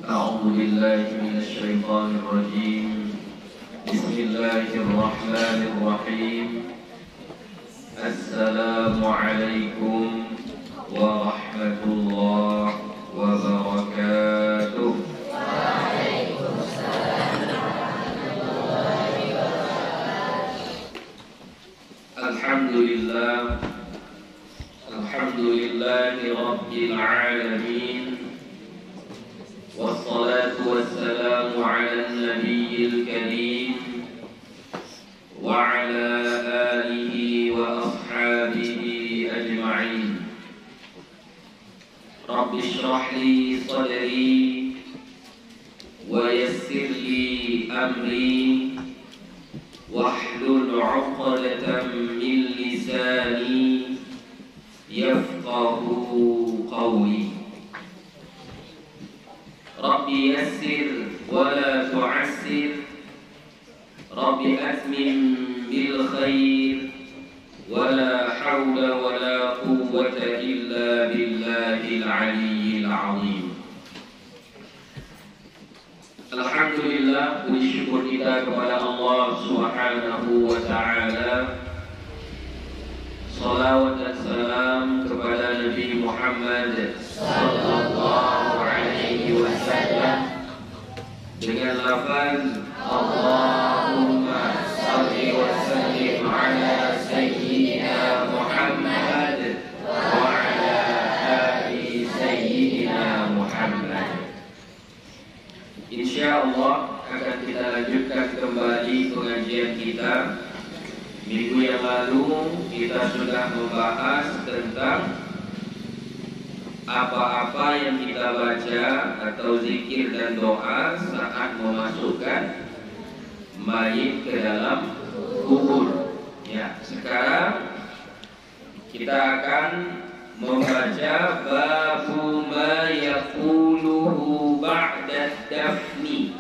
أعوذ بالله من الشيطان الرجيم. بسم الله الرحمن الرحيم. السلام عليكم ورحمة الله وبركاته. وعليكم السلام ورحمة الله وبركاته. الحمد لله رب العالمين، والصلاة والسلام على النبي الكريم وعلى آله وأصحابه أجمعين. رب اشرح لي صدري ويسر لي أمري واحلل عقدة من لساني يفقه قولي. رب يسر ولا تعسر، رب أتمم بالخير، ولا حول ولا قوة إلا بالله العلي العظيم. Alhamdulillah, puji syukur kita kepada Allah Subhanahu wa Ta'ala. Salawat dan salam kepada Nabi Muhammad sallallahu alaihi wasallam dengan lafaz Allahumma salli wa sallim ala sayyidina Muhammad wa ala ali sayyidina Muhammad. Insyaallah akan kita lanjutkan kembali pengajian kita. Minggu yang lalu kita sudah membahas tentang apa-apa yang kita baca atau zikir dan doa saat memasukkan mayit ke dalam kubur. Ya, sekarang kita akan membaca babu ma yaquluhu ba'da dafni.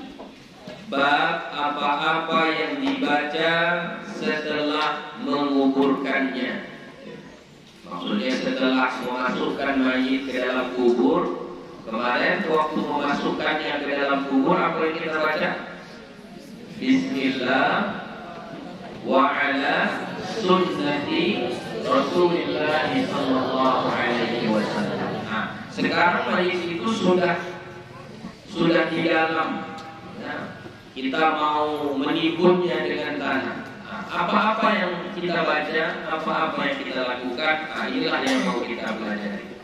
Bab apa-apa yang dibaca setelah menguburkannya. Maksudnya setelah memasukkan mayit ke dalam kubur. Kemarin waktu memasukkannya ke dalam kubur, apa yang kita baca? Bismillah wa ala sunnati Rasulullah sallallahu alaihi wasallam. Nah, sekarang mayit itu sudah di dalam. Nah, kita mau menimbunnya dengan tanah. Apa-apa yang kita baca, apa-apa yang kita lakukan, inilah yang mau kita pelajari.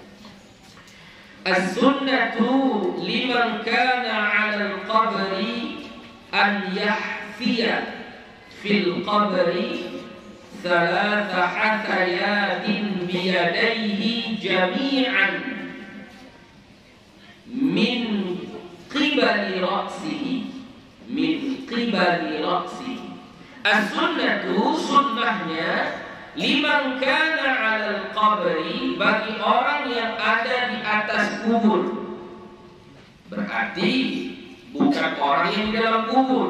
As-sunnatu liman kana 'ala al-qabri an yahfiya fil qabri thalatha hathayatin biyadayhi jami'an min qibali ra'sihi. As-sunnatu, sunnahnya, liman kana 'alal qabri, bagi orang yang ada di atas kubur. Berarti bukan orang yang di dalam kubur.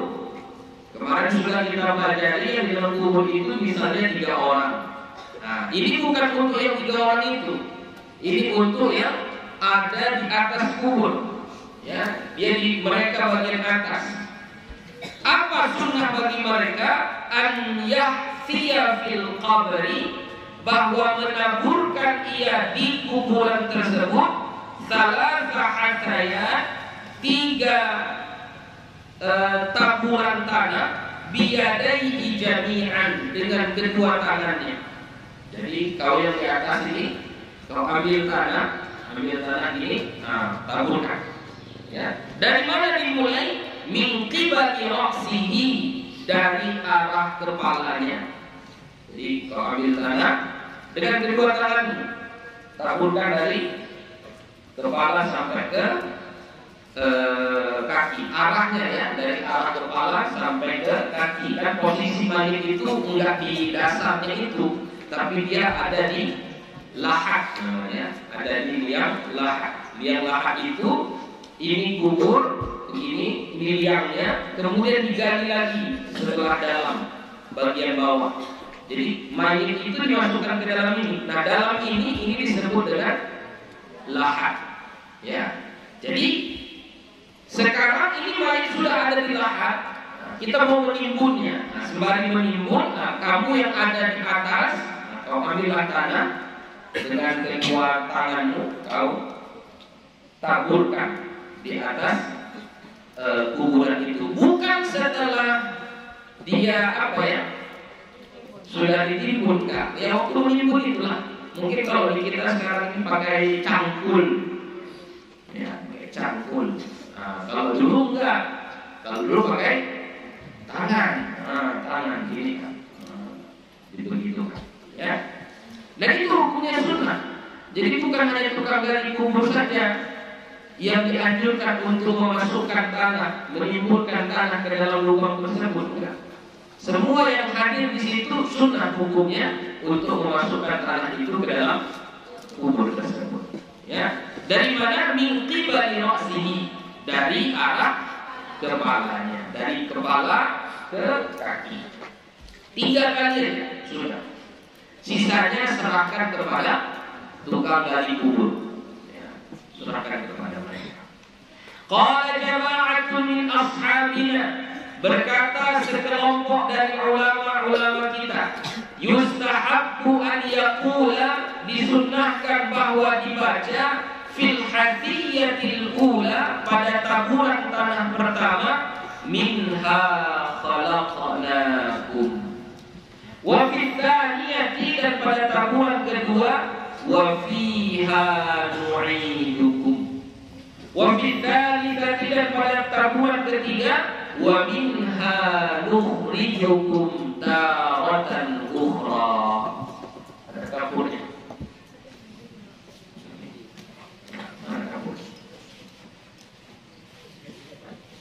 Kemarin sudah kita pelajari yang di dalam kubur itu misalnya 3 orang. Nah, ini bukan untuk yang 3 orang itu. Ini untuk yang ada di atas kubur. Ya, jadi mereka bagian atas. Apa sunnah bagi mereka? An yahfiya fil qabri, bahwa menaburkan ia di kuburan tersebut salatha hatayat, 3 taburan tanah, biyadaihi jami'an, dengan kedua tangannya. Jadi kau yang di atas ini, kau ambil tanah ini, taburkan. Ya. Dari mana dimulai? Min qibali ra'sihi, dari arah kepalanya. Jadi kau ambil tanah dengan kedua tangan, taburkan dari kepala sampai ke kaki. Arahnya ya, dari arah kepala sampai ke kaki. Kan posisi mayit itu enggak di dasarnya itu, tapi dia ada di lahat namanya, ada di liang lahat. Liang lahat itu, ini kubur, ini liangnya, kemudian digali lagi sebelah dalam bagian bawah. Jadi mayit itu dimasukkan ke dalam ini. Nah, dalam ini disebut dengan lahat. Ya. Jadi kita mau menimbunnya. Nah, sembari menimbun, kamu yang ada di atas, kau ambillah tanah dengan kedua tanganmu, kau taburkan di atas kuburan itu. Bukan setelah dia sudah ditimbun, Kak. Ya waktu menimbun itulah. Mungkin kalau di kita sekarang ini pakai cangkul, ya pakai cangkul. Kalau dulu enggak, kalau dulu pakai tangan, tangan gini kan, begitu kan, ya. Dan itu hukumnya sunnah. Jadi bukan hanya tukang gali kubur saja yang dianjurkan untuk memasukkan tanah, menimbulkan tanah ke dalam lubang tersebut, enggak. Semua yang hadir di situ sunnah hukumnya untuk memasukkan tanah itu ke dalam kubur tersebut. Ya, dari mana? Min qibali ra'sihi, dari arah kepalanya, dari kepala ke kaki. 3 kali sudah. Sisanya serahkan kepada tukang gali kubur. Ya, serahkan kepada mereka. Qala jama'atun min ashabina, berkata sekelompok dari ulama-ulama kita, yustahabbu an yaqula, disunnahkan bahwa dibaca fil hadiyatil ula, pada taburan tanah pertama, minha khalaqnakum, wa fil thaniyati, dan pada taburan kedua, wa fiha nu'idukum, wa fil thalithati, dan pada taburan ketiga, wa minha nukhrijukum taratan ukhra. Ada kapurnya. Ada kapur.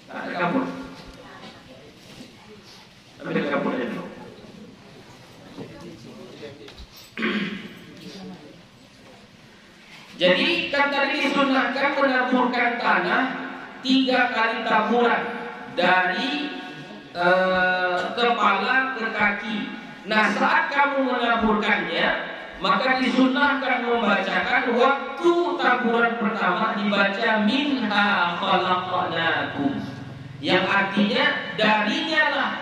Ada kapur. Ambil kapurnya dulu. Jadi kan tadi disunahkan menaburkan tanah 3 kali taburan dari kepala ke kaki. Nah, saat kamu menaburkannya, maka disunahkan membacakan waktu taburan pertama dibaca minha khalaqnakum, yang artinya darinya lah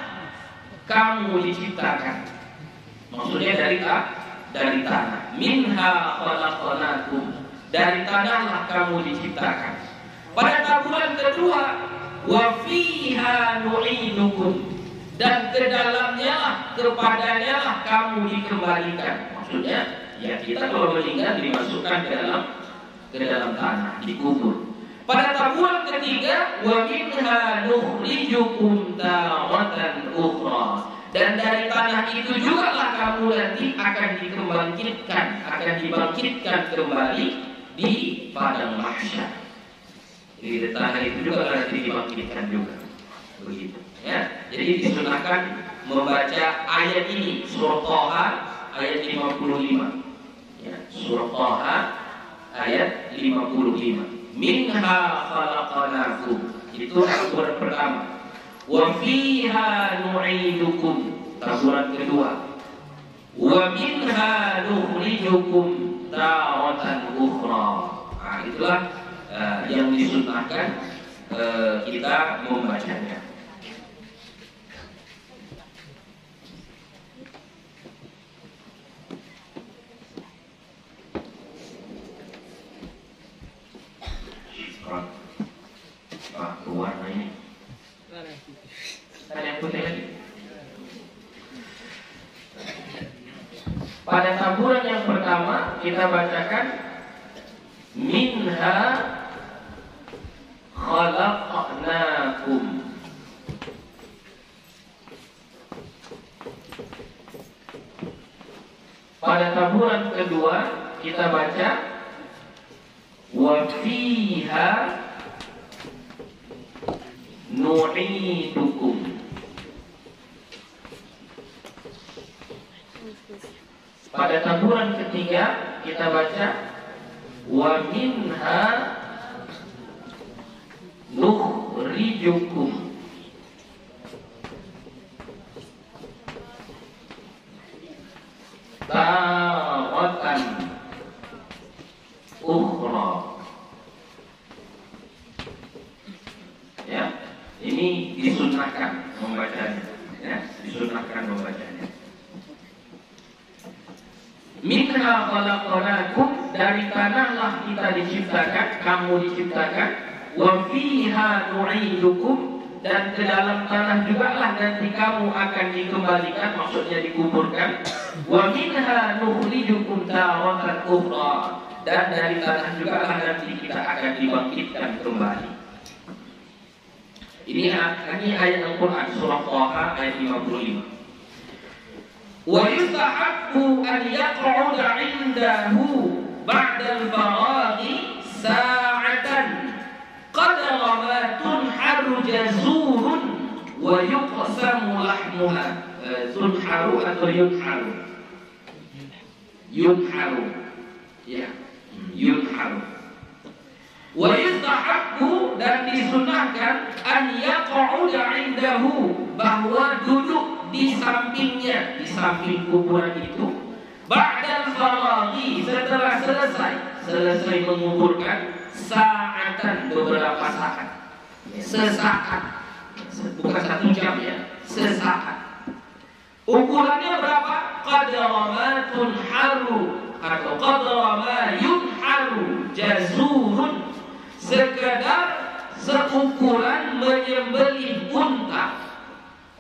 kamu diciptakan. Maksudnya dari tanah. Minha khalaqnakum, dari tanahlah kamu diciptakan. Pada taburan kedua, wa fiha nu'idukum, dan ke dalamnya lah, kepadanya lah kamu dikembalikan. Maksudnya, ya kita kalau meninggal dimasukkan ke dalam tanah, dikubur. Pada taburan ketiga, wa minha nukhrijukum taratan ukhra, dan dari tanah itu juga lah kamu nanti akan dibangkitkan kembali di padang mahsyar. Jadi tanah itu juga nanti dibangkitkan juga, begitu. Ya, jadi disunahkan membaca ayat ini, surah Thaha ayat 55. Ya, surah Thaha ayat 55. Minha khalaqnakum, itu taburan pertama. Wa fiha nu'idukum, taburan kedua. Wa minha nukhrijukum taratan ukhra. Nah, itulah yang disunnahkan kita membacanya. Warna ini. Ada yang putih lagi. Pada taburan yang pertama kita bacakan minha khalaqnakum. Pada taburan kedua kita baca wa fiha nu'idukum. Pada taburan ketiga kita baca wa minha nukhrijukum. Taratan ukhra. Ya, ini Ini disunahkan membacanya, ya, disunahkan membacanya. Minha khalaqnakum, dari tanahlah kita diciptakan, kamu diciptakan. Wa fiha nu'idukum, dan ke dalam tanah juga lah nanti kamu akan dikembalikan, maksudnya dikuburkan. Wa minha nukhrijukum taratan ukhra, dan dari tanah juga lah nanti kita akan dibangkitkan kembali. Ini ayat Al-Quran surah Taha ayat 55. Wa yustahabbu an yaq'uda 'indahu ba'da al-faraghi sa'atan qadra ma tunharu jazurun wa yuqsamu lahmuha. Tunharu atau yunharu? Yunharu, ya, yunharu. Wa yustahabbu, dan disunahkan, an yaq'uda 'indahu, bahwa duduk di sampingnya, di samping kuburan itu. Ba'dal faraghi, setelah selesai menguburkan, sa'atan, beberapa saat, sesaat, bukan 1 jam ya, sesaat. Ukurannya berapa? Qadra ma tunharu atau qadra ma yunharu jazurun, sekedar seukuran menyembelih unta.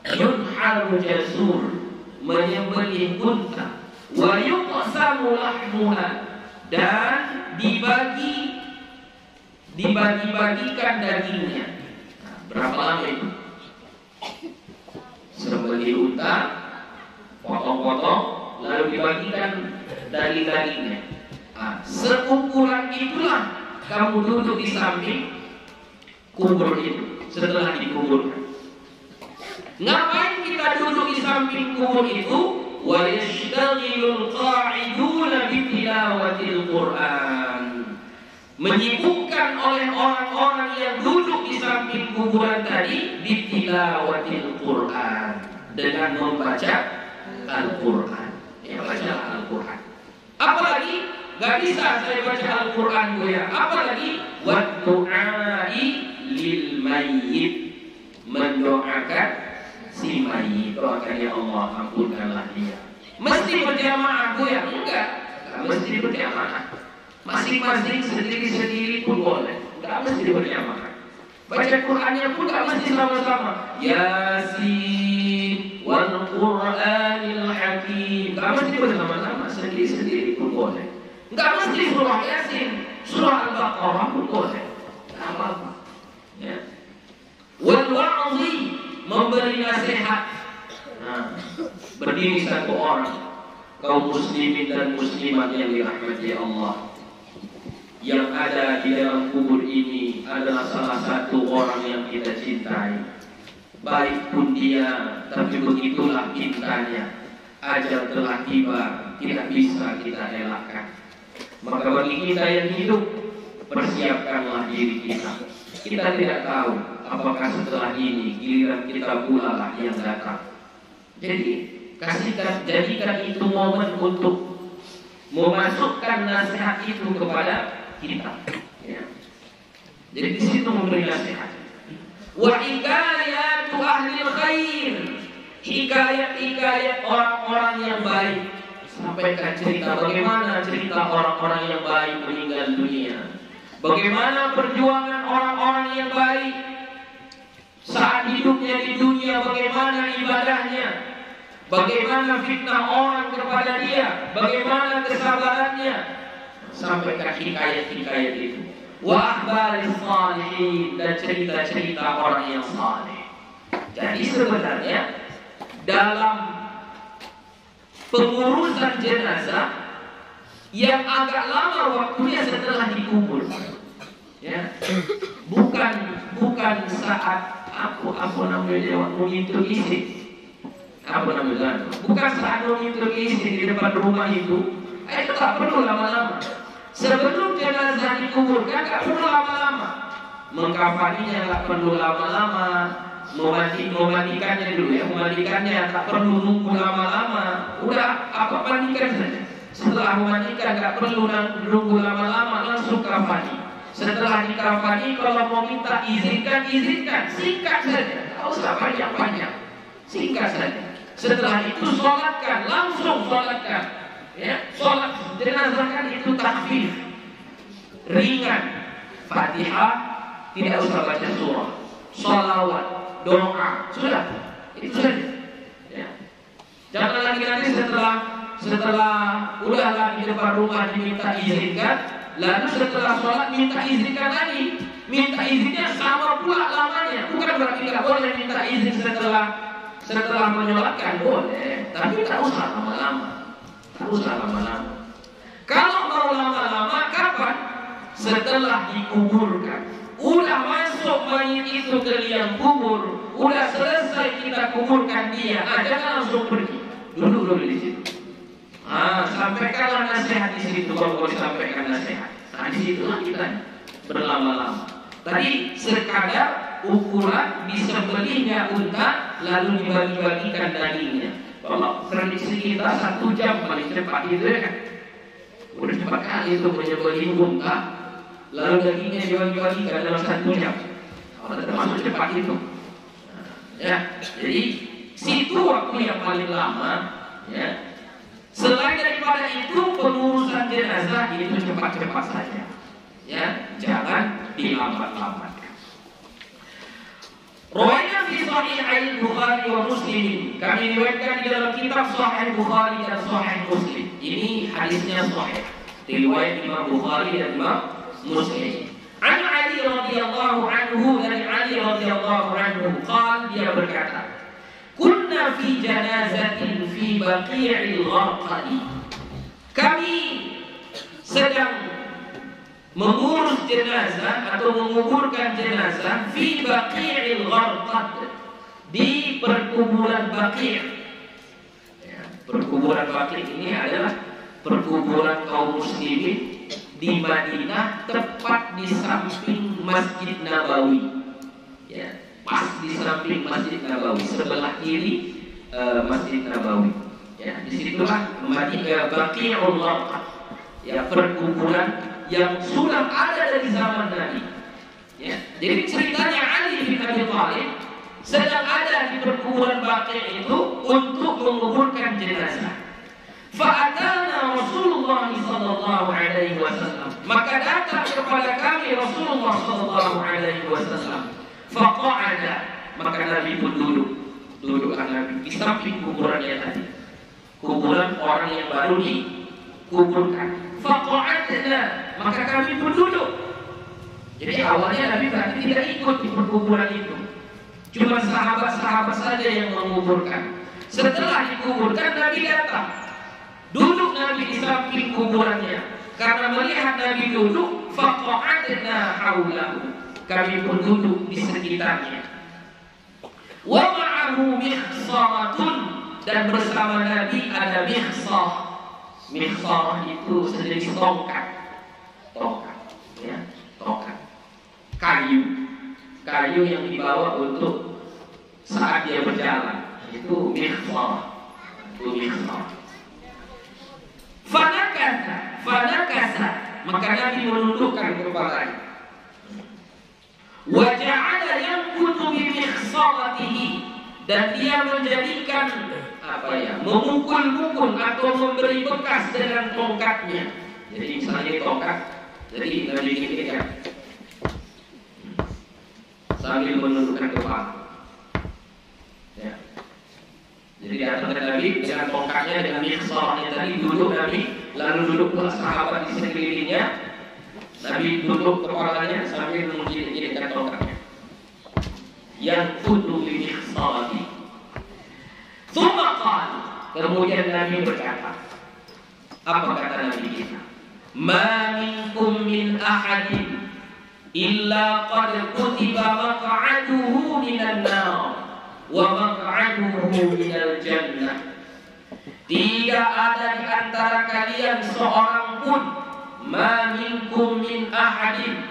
Yunharu jazur, menyembelih unta. Wa yuqsamu lahmuha, dan dibagi-bagikan dagingnya. Nah, berapa lama itu? Sembelih unta, potong-potong, lalu dibagikan daging-dagingnya. Nah, seukuran itulah kamu duduk di samping kubur itu setelah dikuburkan. Ngapain kita duduk di samping kubur itu? Wa yashtaghilul qa'iduna bi tilawatil Qur'an. Menyibukkan oleh orang-orang yang duduk di samping kuburan tadi bi tilawatil Qur'an, dengan membaca Al-Quran. Ya, baca Al-Quran. Apalagi gak bisa saya baca Al-Quran gue ya. Apalagi wa du'ai lil mayyit, mendoakan si mayyit. Doakan ya Allah, ampunkanlah dia. Mesti berjamaah gue ya? Enggak mesti berjamaah. Masing-masing sendiri-sendiri pun boleh. Enggak mesti berjamaah. Baca Qurannya pun enggak mesti sama-sama. Yasin wal Qur'anil Hakim. Enggak mesti bersama-sama, sendiri-sendiri pun boleh. Enggak mesti surah Yasin, surah Al-Baqarah pun boleh. Enggak apa-apa. Ya. Wal wa'zi, memberi nasihat. Nah, berdiri satu orang, kaum muslimin dan muslimat yang dirahmati Allah. Yang ada di dalam kubur ini adalah salah satu orang yang kita cintai. Baik pun dia, tapi begitulah cintanya. Ajal telah tiba, tidak bisa kita elakkan. Maka bagi kita yang hidup, persiapkanlah diri kita. Kita tidak tahu apakah setelah ini giliran kita pula lah yang datang. Jadi jadikan itu momen untuk memasukkan nasihat itu kepada kita. Ya. Jadi di situ memberi nasihat. Wa hikayatu ahlil khair, hikayat orang-orang yang baik. Sampaikan cerita bagaimana cerita orang-orang yang baik meninggal dunia. Bagaimana perjuangan orang-orang yang baik saat hidupnya di dunia, bagaimana ibadahnya, bagaimana fitnah orang kepada dia, bagaimana kesabarannya. Sampaikan hikayat-hikayat itu. Wa akhbaris salihin, dan cerita-cerita orang yang saleh. Jadi sebenarnya dalam pengurusan jenazah yang agak lama waktunya setelah dikubur, ya, bukan saat apa namanya menyentuh isi, bukan saat menyentuh isi di depan rumah itu tak perlu lama-lama. Sebelum jenazah dikuburkan tak perlu lama-lama, mengkafaninya tak perlu lama-lama, memandikannya dulu ya, memandikannya tak perlu nunggu lama-lama, udah apa mandikan saja. Setelah memandikan tak perlu nunggu lama-lama, langsung kafani. Setelah dikafani, kalau mau minta izinkan, singkat saja, tak usah panjang-panjang, singkat saja. Setelah itu sholatkan, langsung sholatkan. Ya, sholat jenazah kan itu takhfif, ringan. Fatihah, tidak usah baca surah, sholawat, doa, sudah, itu saja. Ya. Jangan lagi nanti setelah udahlah di depan rumah diminta izinkan, lalu setelah sholat minta izinkan lagi. Minta izinnya sama pula lamanya. Bukan berarti tidak boleh minta izin setelah menyolatkan, boleh, tapi tak usah lama-lama. Tak usah lama-lama. Kalau mau lama-lama kapan? Setelah dikuburkan. Udah masuk mayit itu ke liang kubur, udah selesai kita kuburkan dia, jangan langsung pergi. Duduk di situ. Sampaikanlah nasihat di situ. Kalau disampaikan nasihat, di situlah kita berlama-lama. Tadi sekadar ukuran disembelihnya unta lalu dibagi-bagikan dagingnya. Kalau prediksi kita 1 jam paling cepat itu ya kan. Udah cepat kali itu menyembelih unta lalu dagingnya dibagi-bagikan dalam 1 jam. Kalau termasuk cepat itu. Ya, jadi situ waktu yang paling lama. Ya. Selain daripada itu pengurusan jenazah itu cepat-cepat saja. Ya, jangan dilambat-lambatkan. Riwayat fi Sahih Al-Bukhari wa Muslim. Kami riwayatkan di dalam kitab Sahih Bukhari dan Sahih Muslim. Ini hadisnya sahih. Riwayat Imam Bukhari dan Imam Muslim. An Ali radhiyallahu anhu, dari Ali radhiyallahu anhu, dia berkata, "Kunna fi janazatin fi Baqi'il Gharqadi." Kami sedang mengurus jenazah atau menguburkan jenazah fi Baqi'il Gharqad, di perkuburan Baqi'. Ya, perkuburan Baqi' ini adalah perkuburan kaum muslimin di Madinah, tepat di samping Masjid Nabawi. Ya, pas di samping Masjid Nabawi, sebelah kiri Masjid Nabawi. Ya, disitulah Baqi'ul Gharqad. Ya, perkuburan yang sudah ada dari zaman Nabi. Ya. Jadi ceritanya Ali bin Abi Thalib sedang ada di perkuburan Baqi' itu untuk menguburkan jenazah. Fa'atana Rasulullah sallallahu alaihi wasallam. Maka datang kepada kami Rasulullah sallallahu alaihi wasallam. Faqa'ada, maka Nabi pun duduk Nabi di samping kuburannya tadi. Kuburan orang yang baru dikuburkan. Faqa'adna, maka kami pun duduk. Jadi awalnya Nabi berarti tidak ikut di perkuburan itu. Cuma sahabat-sahabat saja yang menguburkan. Setelah dikuburkan Nabi datang. Duduk Nabi di samping kuburannya. Karena melihat Nabi duduk, faqa'adna haulahu, kami pun duduk di sekitarnya. Wa ma'ahu mihsaratun, dan bersama Nabi ada mihsah. Mihsarah itu sejenis tongkat, ya, tongkat, kayu yang dibawa untuk saat dia berjalan, itu mihsarah, Fanakasa, maka Nabi menundukkan kepalanya. Wa ja'ala yanqutu bi mihsaratihi, dan dia menjadikan memukul-mukul atau memberi bekas dengan tongkatnya. Jadi misalnya tongkat, jadi Nabi ini kan sambil menundukkan kepala. Ya. Jadi datang ke Nabi dengan tongkatnya, dengan mihsarnya tadi, duduk Nabi, lalu duduk sahabat di sekelilingnya. Nabi duduk kepalanya sambil menjadikan tongkatnya. Yang kudu bi mihsarati. Kemudian Nabi berkata, apa kata Nabi kita? Ma minkum min ahadin illa qad kutiba maq'aduhu minan nar wa maq'aduhu minal jannah. Tidak ada di antara kalian seorang pun, ma minkum min ahadin,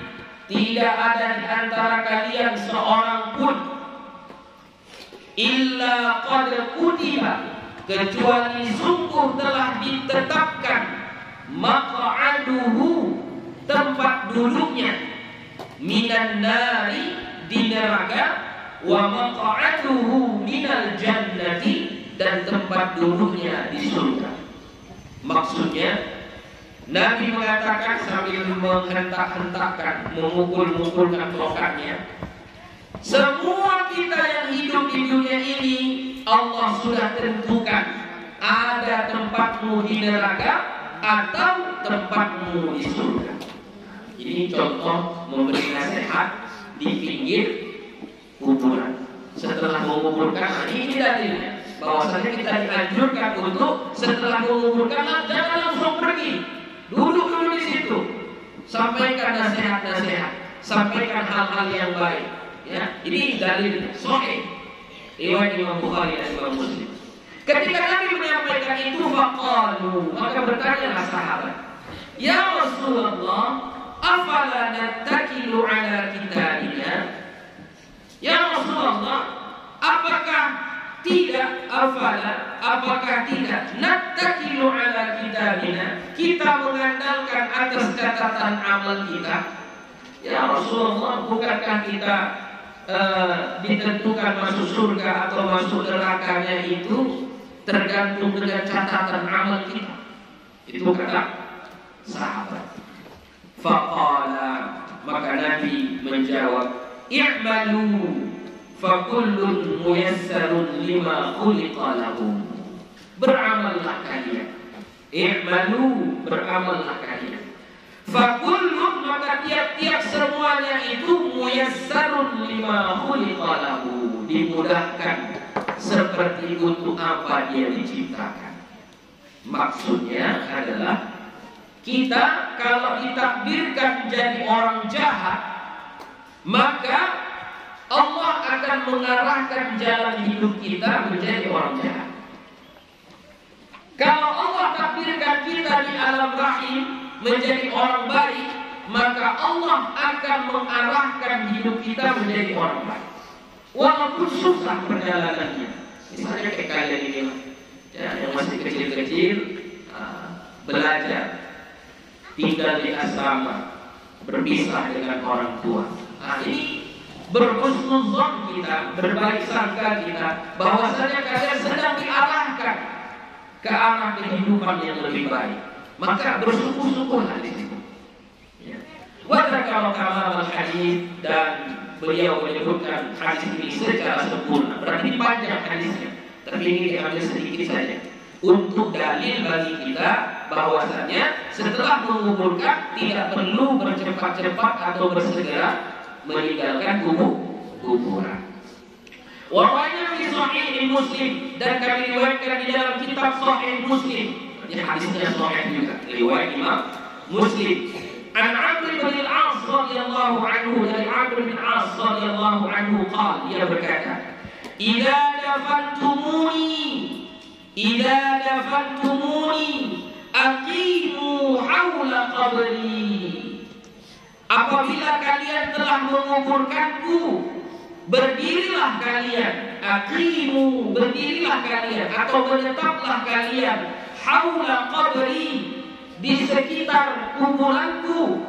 tidak ada di antara kalian seorang pun, illa qad kutiba, kecuali sungguh telah ditetapkan, maq'aduhu, tempat duduknya, minan nari di neraka, wa maq'aduhu minal jannati dan tempat duduknya di surga. Maksudnya Nabi mengatakan sambil menghentak-hentakkan, memukul-mukulkan tongkatnya, semua kita yang hidup di dunia ini Allah sudah tentukan ada tempatmu di neraka atau tempatmu di surga. Ini contoh memberi nasihat di pinggir kuburan. Setelah menguburkan, ini dalilnya bahwasanya kita dianjurkan untuk setelah menguburkan jangan langsung pergi, duduk dulu di situ, sampaikan nasihat-nasihat, sampaikan hal-hal yang baik. Ya, ini dalilnya sahih riwayat Imam Bukhari dan Imam Muslim. Ketika Nabi menyampaikan itu, faqalu, maka bertanyalah sahabat, ya Rasulullah, afala nattakilu ala kitabina? Ya Rasulullah, apakah tidak nattakilu ala kitabina, kita mengandalkan atas catatan amal kita? Ya Rasulullah, bukankah kita ditentukan masuk surga atau masuk nerakanya itu tergantung dengan catatan amal kita? Itu kata sahabat. Faqala, maka Nabi menjawab, i'malu fakullun muyassarun lima khuliqa lahu. Beramallah kalian. I'malu, beramallah kalian. Fakullun, maka tiap-tiap semuanya itu muyassarun lima khuliqa lahu, dimudahkan seperti untuk apa dia diciptakan. Maksudnya adalah kita kalau ditakdirkan menjadi orang jahat, maka Allah akan mengarahkan jalan hidup kita menjadi orang jahat. Kalau Allah takdirkan kita di alam rahim menjadi orang baik, maka Allah akan mengarahkan hidup kita menjadi orang baik. Walaupun susah perjalanannya. Misalnya kayak kalian ini, ya, yang masih kecil-kecil, belajar, tinggal di asrama, berpisah dengan orang tua. Ini berhusnuzon kita, berbaik sangka kita, bahwasanya kalian sedang diarahkan ke arah kehidupan yang lebih baik. Maka bersyukur-syukurlah di situ. Wajar kalau kamal hadis, dan beliau menyebutkan hadis ini secara sempurna, berarti panjang hadisnya, tapi ini diambil sedikit saja untuk dalil bagi kita bahwasanya setelah menguburkan tidak perlu bercepat-cepat atau bersegera meninggalkan kuburan. Warwanya di Sahih Muslim, dan kami riwayatkan di dalam kitab Sahih Muslim. Ini hadisnya sahih juga, riwayat Imam Muslim. An Amr bin Al-As radhiyallahu anhu, dari Amr bin Al-As radhiyallahu anhu qala, ia berkata, idza dafantumuni aqimu haula qabri. Apabila kalian telah menguburkanku, berdirilah kalian, aqimu, berdirilah kalian atau menetaplah kalian, haula qabri, di sekitar kuburanku.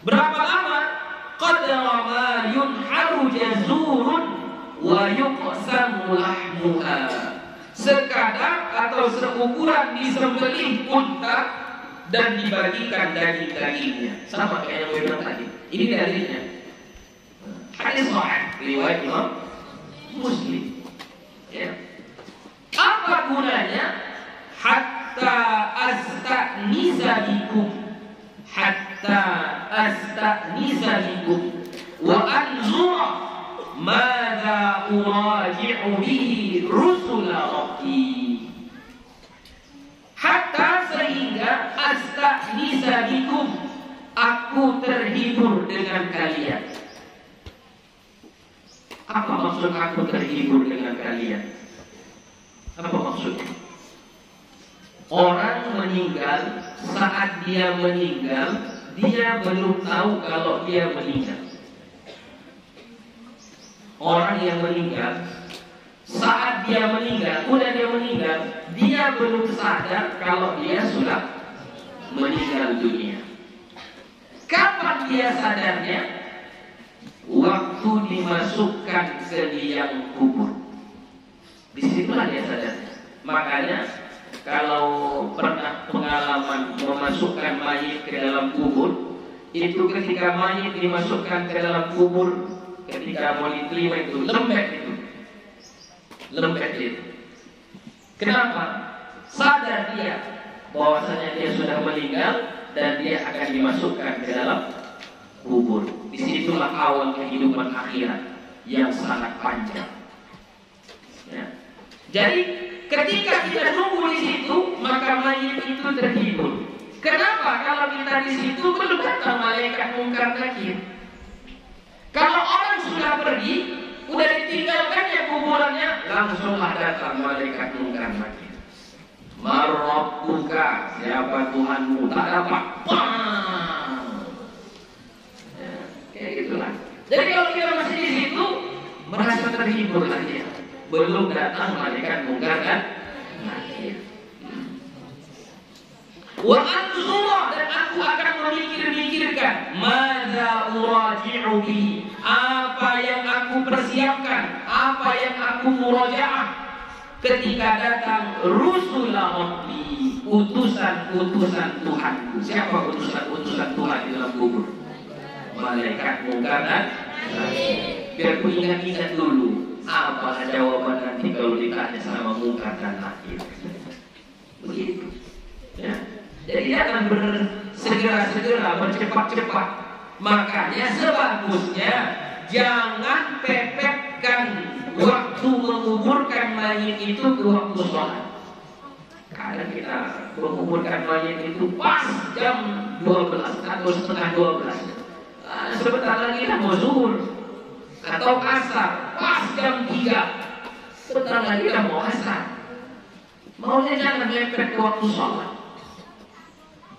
Berapa lama? Qadra ma yunharu jazurun wa yuqsamu lahmuha, sekadar atau seukuran disembelih unta dan dibagikan daging-dagingnya. Sama kayak yang gue bilang tadi. Ini dalilnya. Hadis sahih riwayat Imam Muslim. Ya. Apa gunanya? Hatta asta'nisa bikum wa anzura madza uraji'u bihi rusul rabbi. Hatta, sehingga asta'nisa bikum, aku terhibur dengan kalian. Apa maksud aku terhibur dengan kalian? Apa maksudnya? Orang meninggal, saat dia meninggal, dia belum tahu kalau dia meninggal. Orang yang meninggal, saat dia meninggal, dia belum sadar kalau dia sudah meninggal dunia. Kapan dia sadarnya? waktu dimasukkan ke liang kubur. Disitulah dia sadar. Makanya kalau pernah pengalaman memasukkan mayit ke dalam kubur, itu ketika mayit dimasukkan ke dalam kubur, ketika mau diterima itu lembek itu. Kenapa? Sadar dia bahwasanya dia sudah meninggal dan dia akan dimasukkan ke dalam kubur. Disitulah awal kehidupan akhirat yang sangat panjang. Ya. Jadi ketika kita nunggu di situ, maka mayit itu terhibur. Kenapa? Kalau kita di situ belum datang malaikat mungkar nakir. Kalau orang sudah pergi, udah ditinggalkannya kuburannya, langsunglah datang malaikat mungkar nakir. Marabbuka, siapa Tuhanmu? Tak dapat. Ya, kayak gitulah. Jadi kalau kita masih di situ, merasa terhibur aja. Belum datang malaikat mungkar dan nakir. Wa anzura, dan aku akan memikir-mikirkan madza uraji'u bihi, apa yang aku persiapkan, apa yang aku murajaah ketika datang rusulah Rabbi, utusan-utusan Tuhanku. Siapa utusan-utusan Tuhan di dalam kubur? Malaikat mungkar dan nakir. Biar ku ingat-ingat dulu apa jawaban nanti kalau ditanya sama mungkar dan nakir. Begitu. Ya. Jadi jangan bersegera-segera, bercepat-cepat. Makanya sebagusnya jangan pepetkan waktu menguburkan mayit itu ke waktu sholat. Kadang kita menguburkan mayit itu pas jam 12 atau setengah 12. Sebentar lagi kita mau zuhur atau asar, pas jam 3. Sebentar lagi kita mau asar. Maunya jangan mepet ke waktu sholat.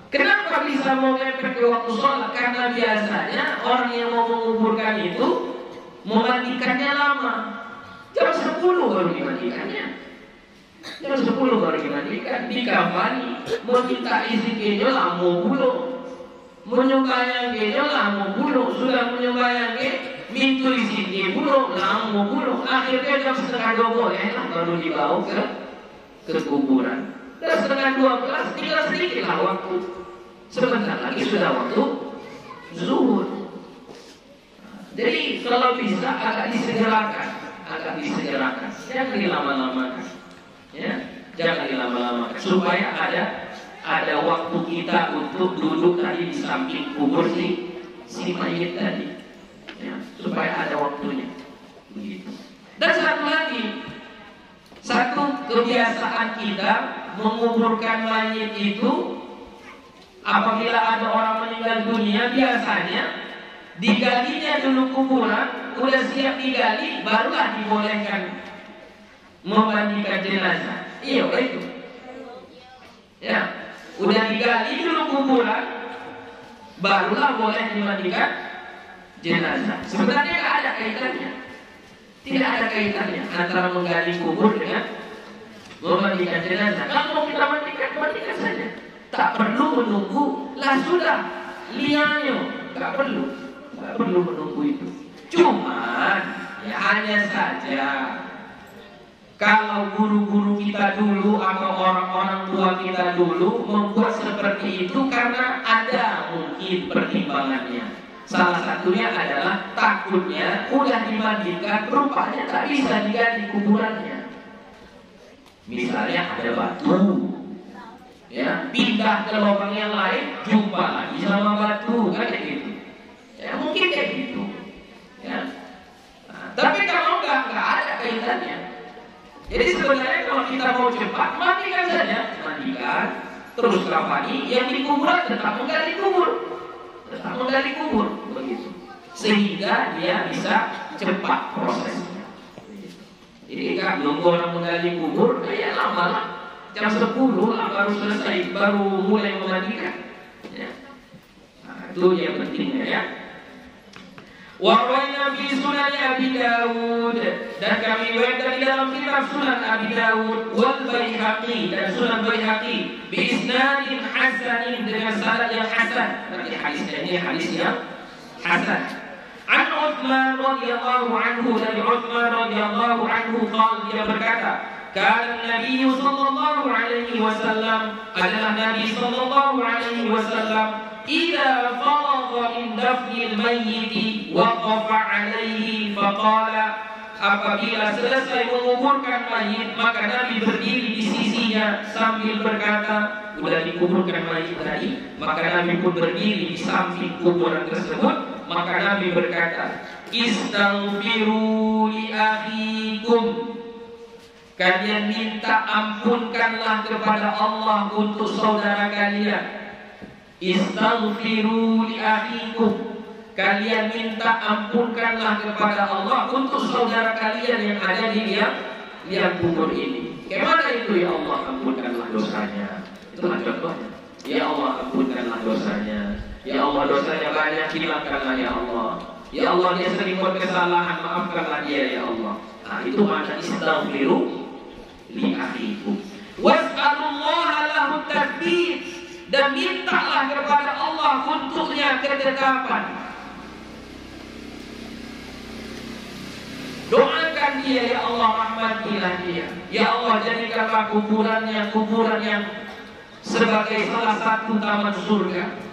Kenapa bisa mau mepet ke waktu sholat? Karena biasanya orang yang mau menguburkan itu memandikannya lama. Jam 10 baru dimandikannya. Jam 10 baru dimandikan. Dikafani, mau minta izin kejo lama bulu. Menyembayang kejo lama bulu. Sudah menyembayang minta izin kejo bulu lama bulu. Akhirnya jam setengah 12 baru dibawa ke kuburan. Dan setengah 12 tinggal sedikitlah waktu. Sebentar lagi sudah waktu zuhur. Jadi kalau bisa agak disegerakan. Jangan dilama-lamakan. Ya, jangan dilama-lamakan. Supaya ada waktu kita untuk duduk tadi di samping kubur si mayit tadi. Ya, supaya ada waktunya. Begitu. Dan satu kebiasaan kita menguburkan mayit itu, apabila ada orang meninggal dunia, biasanya digalinya dulu kuburan, udah siap digali, barulah dibolehkan memandikan jenazah. Iya, itu. Ya, udah digali dulu kuburan, barulah boleh dimandikan jenazah. Sebenarnya nggak ada kaitannya. Tidak ada kaitannya antara menggali kubur dengan memandikan jenazah. Kalau mau kita mandikan saja. Tak perlu menunggu, lah sudah lianyo, tak perlu menunggu itu. Cuman ya hanya saja kalau guru-guru kita dulu atau orang-orang tua kita dulu membuat seperti itu karena ada mungkin pertimbangannya. Salah satunya adalah takutnya udah dimandikan, rupanya tak bisa diganti kuburannya. Misalnya ada batu, ya, pindah ke lubang yang lain, jumpa lagi sama batu, kan kayak gitu. Ya, mungkin kayak gitu. Ya. Nah, tapi kalau enggak ada kaitannya. Jadi sebenarnya kalau kita mau cepat, mandikan saja, terus kafani, yang di kuburan tetap menggali kubur, begitu. Sehingga dia bisa cepat prosesnya. Jadi kan nunggu orang menggali kubur, kayak lama lah. Jam 10 lah baru selesai, baru mulai memandikan. Ya. Nah, itu yang pentingnya ya. Warwayna fi Sunan Abi Dawud, dan kami riwayatkan di dalam kitab Sunan Abi Dawud wal Baihaqi, dan Sunan Baihaqi bi isnadin hasanin, dengan sanad yang hasan. Berarti hadisnya ini hadis yang hasan. An Utsman radhiyallahu anhu, dari Utsman radhiyallahu anhu dia berkata, kan Nabi sallallahu alaihi wasallam, adalah Nabi sallallahu alaihi wasallam, idza faragha min dafnil mayyit waqafa alaihi faqala, apabila selesai menguburkan mayit, maka Nabi berdiri di sisinya sambil berkata, sudah dikuburkan mayit tadi, maka Nabi pun berdiri di samping kuburan tersebut, maka Nabi berkata, istaghfiru li akhikum, kalian minta ampunkanlah kepada Allah untuk saudara kalian. Istaghfiru li akhikum, kalian minta ampunkanlah kepada Allah untuk saudara kalian yang ada di liang kubur ini. Bagaimana itu? Ya Allah, ampunkanlah dosanya. Itulah contohnya. Ya Allah, ampunkanlah dosanya. Ya Allah, dosanya banyak, hilangkanlah ya Allah. Ya Allah, dia sering buat kesalahan, maafkanlah dia ya Allah. Nah, itu makna istaghfiru li akhikum. Was'alullaha lahu tathbit, dan mintalah kepada Allah untuknya ketetapan. Doakan dia, ya Allah, rahmatilah dia. Ya Allah, jadikanlah kuburannya kuburan yang sebagai salah satu taman surga.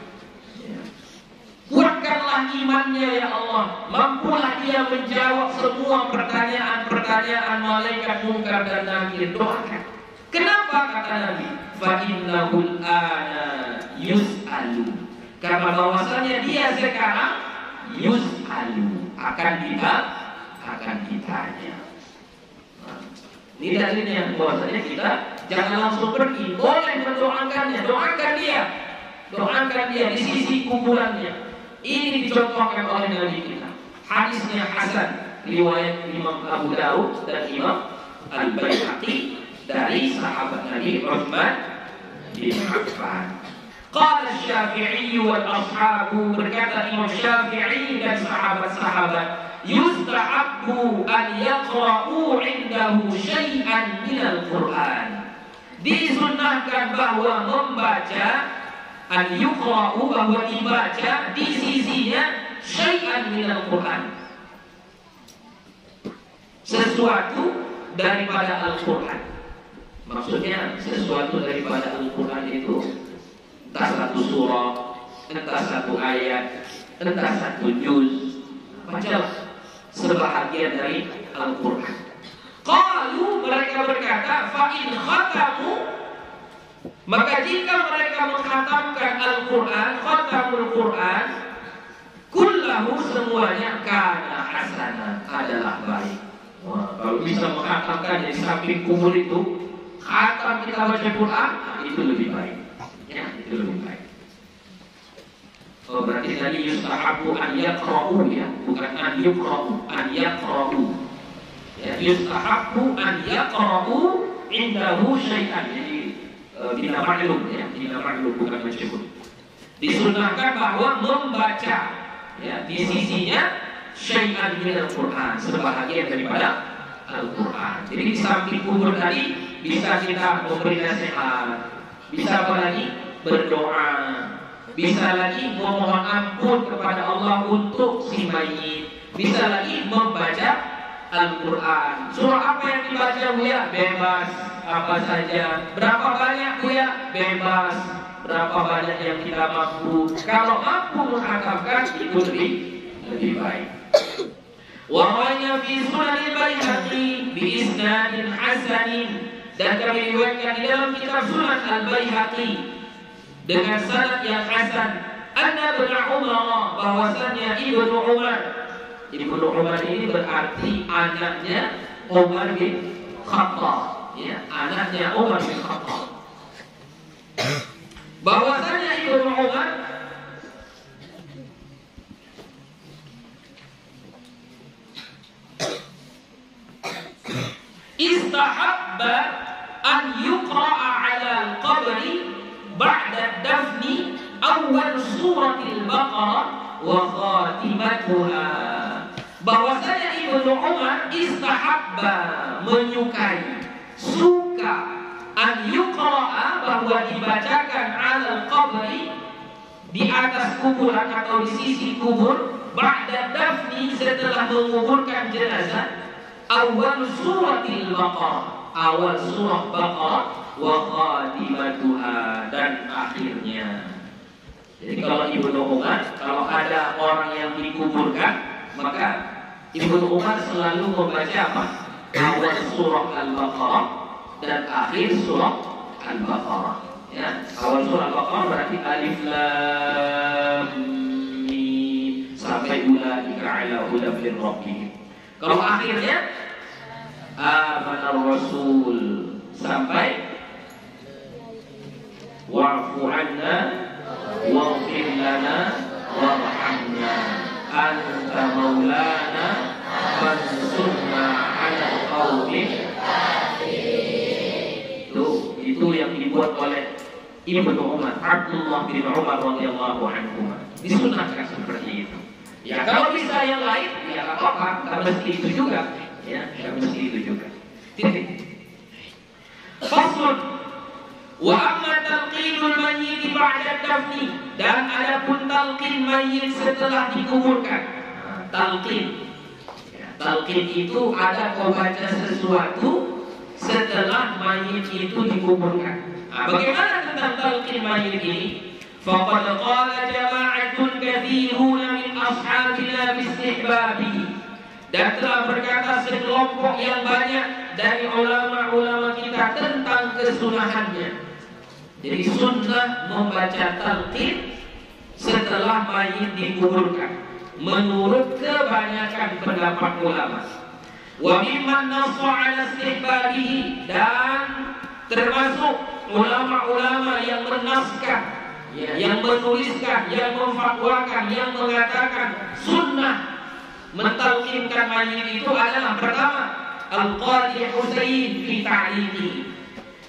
Kuatkanlah imannya ya Allah. Mampulah dia menjawab semua pertanyaan-pertanyaan malaikat munkar dan nakir. Doakan. Kenapa kata Nabi? Fa innahul ana yus'alu. Karena bahwasanya dia sekarang yus'alu, akan ditanya. Nah, ini dalilnya bahwasanya kita jangan langsung pergi, boleh mendoakannya, doakan dia di sisi kuburannya. Ini dicontohkan oleh Nabi kita. Hadisnya hasan, riwayat Imam Abu Daud dan Imam Al-Baihaqi dari sahabat Nabi Utsman bin Affan. Qala Syafi'i wal ashabu, berkata Imam Syafi'i dan sahabat-sahabat, yustahabbu an yaqra'u 'indahu syai'an minal Qur'an. Disunnahkan bahwa membaca, an yuqra'u, bahwa dibaca di sisinya syai'an minal Qur'an, sesuatu daripada Al-Qur'an. Maksudnya sesuatu daripada Al-Qur'an itu entah satu surah, entah satu ayat, entah satu juz, bacalah sebahagian dari Al-Quran. Qalu, mereka berkata, fa in khatamu, maka jika mereka mengkhatamkan Al-Quran, khatamul Quran, kullahu, semuanya, kana hasana, adalah baik. Wah, kalau bisa mengkhatamkan di samping kubur itu, khatam kita baca Quran, itu lebih baik. Ya, itu lebih baik. Oh, berarti tadi yustahabu an yaqra'u, ya, bukan an yuqra'u, an yaqra'u. Ya, yustahabu an yaqra'u indahu syai'an. Jadi bina ma'lum, ya, bina ma'lum, bukan majhul. Disunahkan bahwa membaca, ya, di sisinya syai'an min al-Qur'an, sebahagian daripada Al-Qur'an. Jadi di samping kubur tadi bisa kita memberi nasihat, bisa apa lagi? Berdoa, bisa lagi memohon ampun kepada Allah untuk si mayit, bisa lagi membaca Al-Quran. Surah apa yang dibaca Buya? Bebas, apa saja. Berapa banyak Buya? Bebas. Berapa banyak yang kita mampu. Kalau mampu menghatamkan, itu lebih baik. Wahwanya fi Sunan Al-Baihaqi bi isnadin hasanin, dan kami riwayatkan di dalam kitab Sunan Al-Baihaqi dengan sanad yang hasan, anna Ibnu Umar, bahwasannya Ibnu Umar ini berarti anaknya Umar bin Khattab, ya, anaknya Umar bin Khattab. Bahwasannya Ibnu Umar istahabba an yuqra'a 'ala al-qabri ba'da dafni awal suratil Baqarah wa khatimatuha. Bahwasanya Ibnu Umar istahabba, menyukai, suka, an yuqra'a, bahwa dibacakan 'alal qabri, di atas kuburan atau di sisi kubur, ba'da dafni, setelah menguburkan jenazah, awal suratil Baqarah, awal surah Baqarah, wa khatimatuha, dan akhirnya. Jadi kalau Ibnu Umar, kalau ada orang yang dikuburkan, maka Ibnu Umar selalu membaca apa? Awal surah Al-Baqarah dan akhir surah Al-Baqarah. Ya, awal surah Al-Baqarah berarti alif lam mim sampai ulaika ala hudan min rabbihim. Kalau akhirnya amanar rasul sampai wa'fu 'anna waghfir lana warhamna anta maulana fansurna 'alal qaumil kafirin. Itu yang dibuat oleh Ibnu Umar, Abdullah bin Umar radhiyallahu anhu. Disunahkan seperti itu. Ya kalau bisa yang lain, ya nggak apa-apa, nggak mesti itu juga. Ya, nggak mesti itu juga. Titik. Faslun. Wa amma talqinul mayyit ba'da dafni, dan adapun talqin mayit setelah dikuburkan. Talqin. Ya, talqin itu ada kau baca sesuatu setelah mayit itu dikuburkan. Bagaimana tentang talqin mayit ini? Faqad qala jama'atun katsiruna min ashabina bistihbabihi, dan telah berkata sekelompok yang banyak dari ulama-ulama kita tentang kesunahannya. Jadi sunnah membaca talqin setelah mayit dikuburkan menurut kebanyakan pendapat ulama. Wa mimman nassa 'ala istihbabihi, dan termasuk ulama-ulama yang menaskah, yang menuliskan, yang memfatwakan, yang mengatakan sunnah mentalqinkan mayit itu adalah pertama Al-Qadhi Husain fi ta'liqi,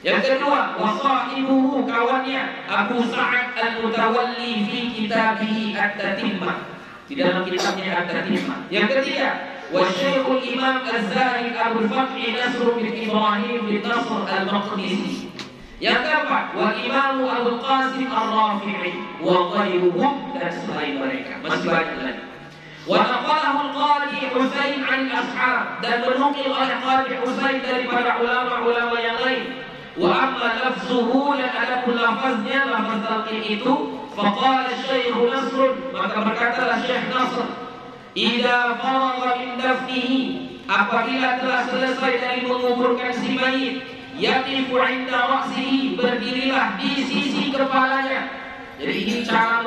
yang kedua wasahibuhu, kawannya Abu Sa'ad Al-Mutawalli fi kitabihi At-Tatimmah, di dalam kitabnya At-Tatimmah, yang ketiga wasyaikhul Imam Az-Zahid Abu Fathi Nasr bin Ibrahim bin Nasr Al-Maqdisi, yang keempat wa Imamu Abu Qasim Ar-Rafi'i wa ghairuhum, dan selain mereka masih banyak lagi. Wa naqalahu Al-Qadhi Husain 'an ashab, dan menukil oleh Qadhi Husain daripada ulama-ulama yang lain. Wa amma lafzuhu, dan adapun lafaznya, lafaz talqin itu, faqala Syekh Nasr, maka berkatalah Syekh Nasr, idza faragha min dafnihi, apabila telah selesai dari menguburkan si mayit, yaqifu 'inda ra'sihi, berdirilah di sisi kepalanya. Jadi ini cara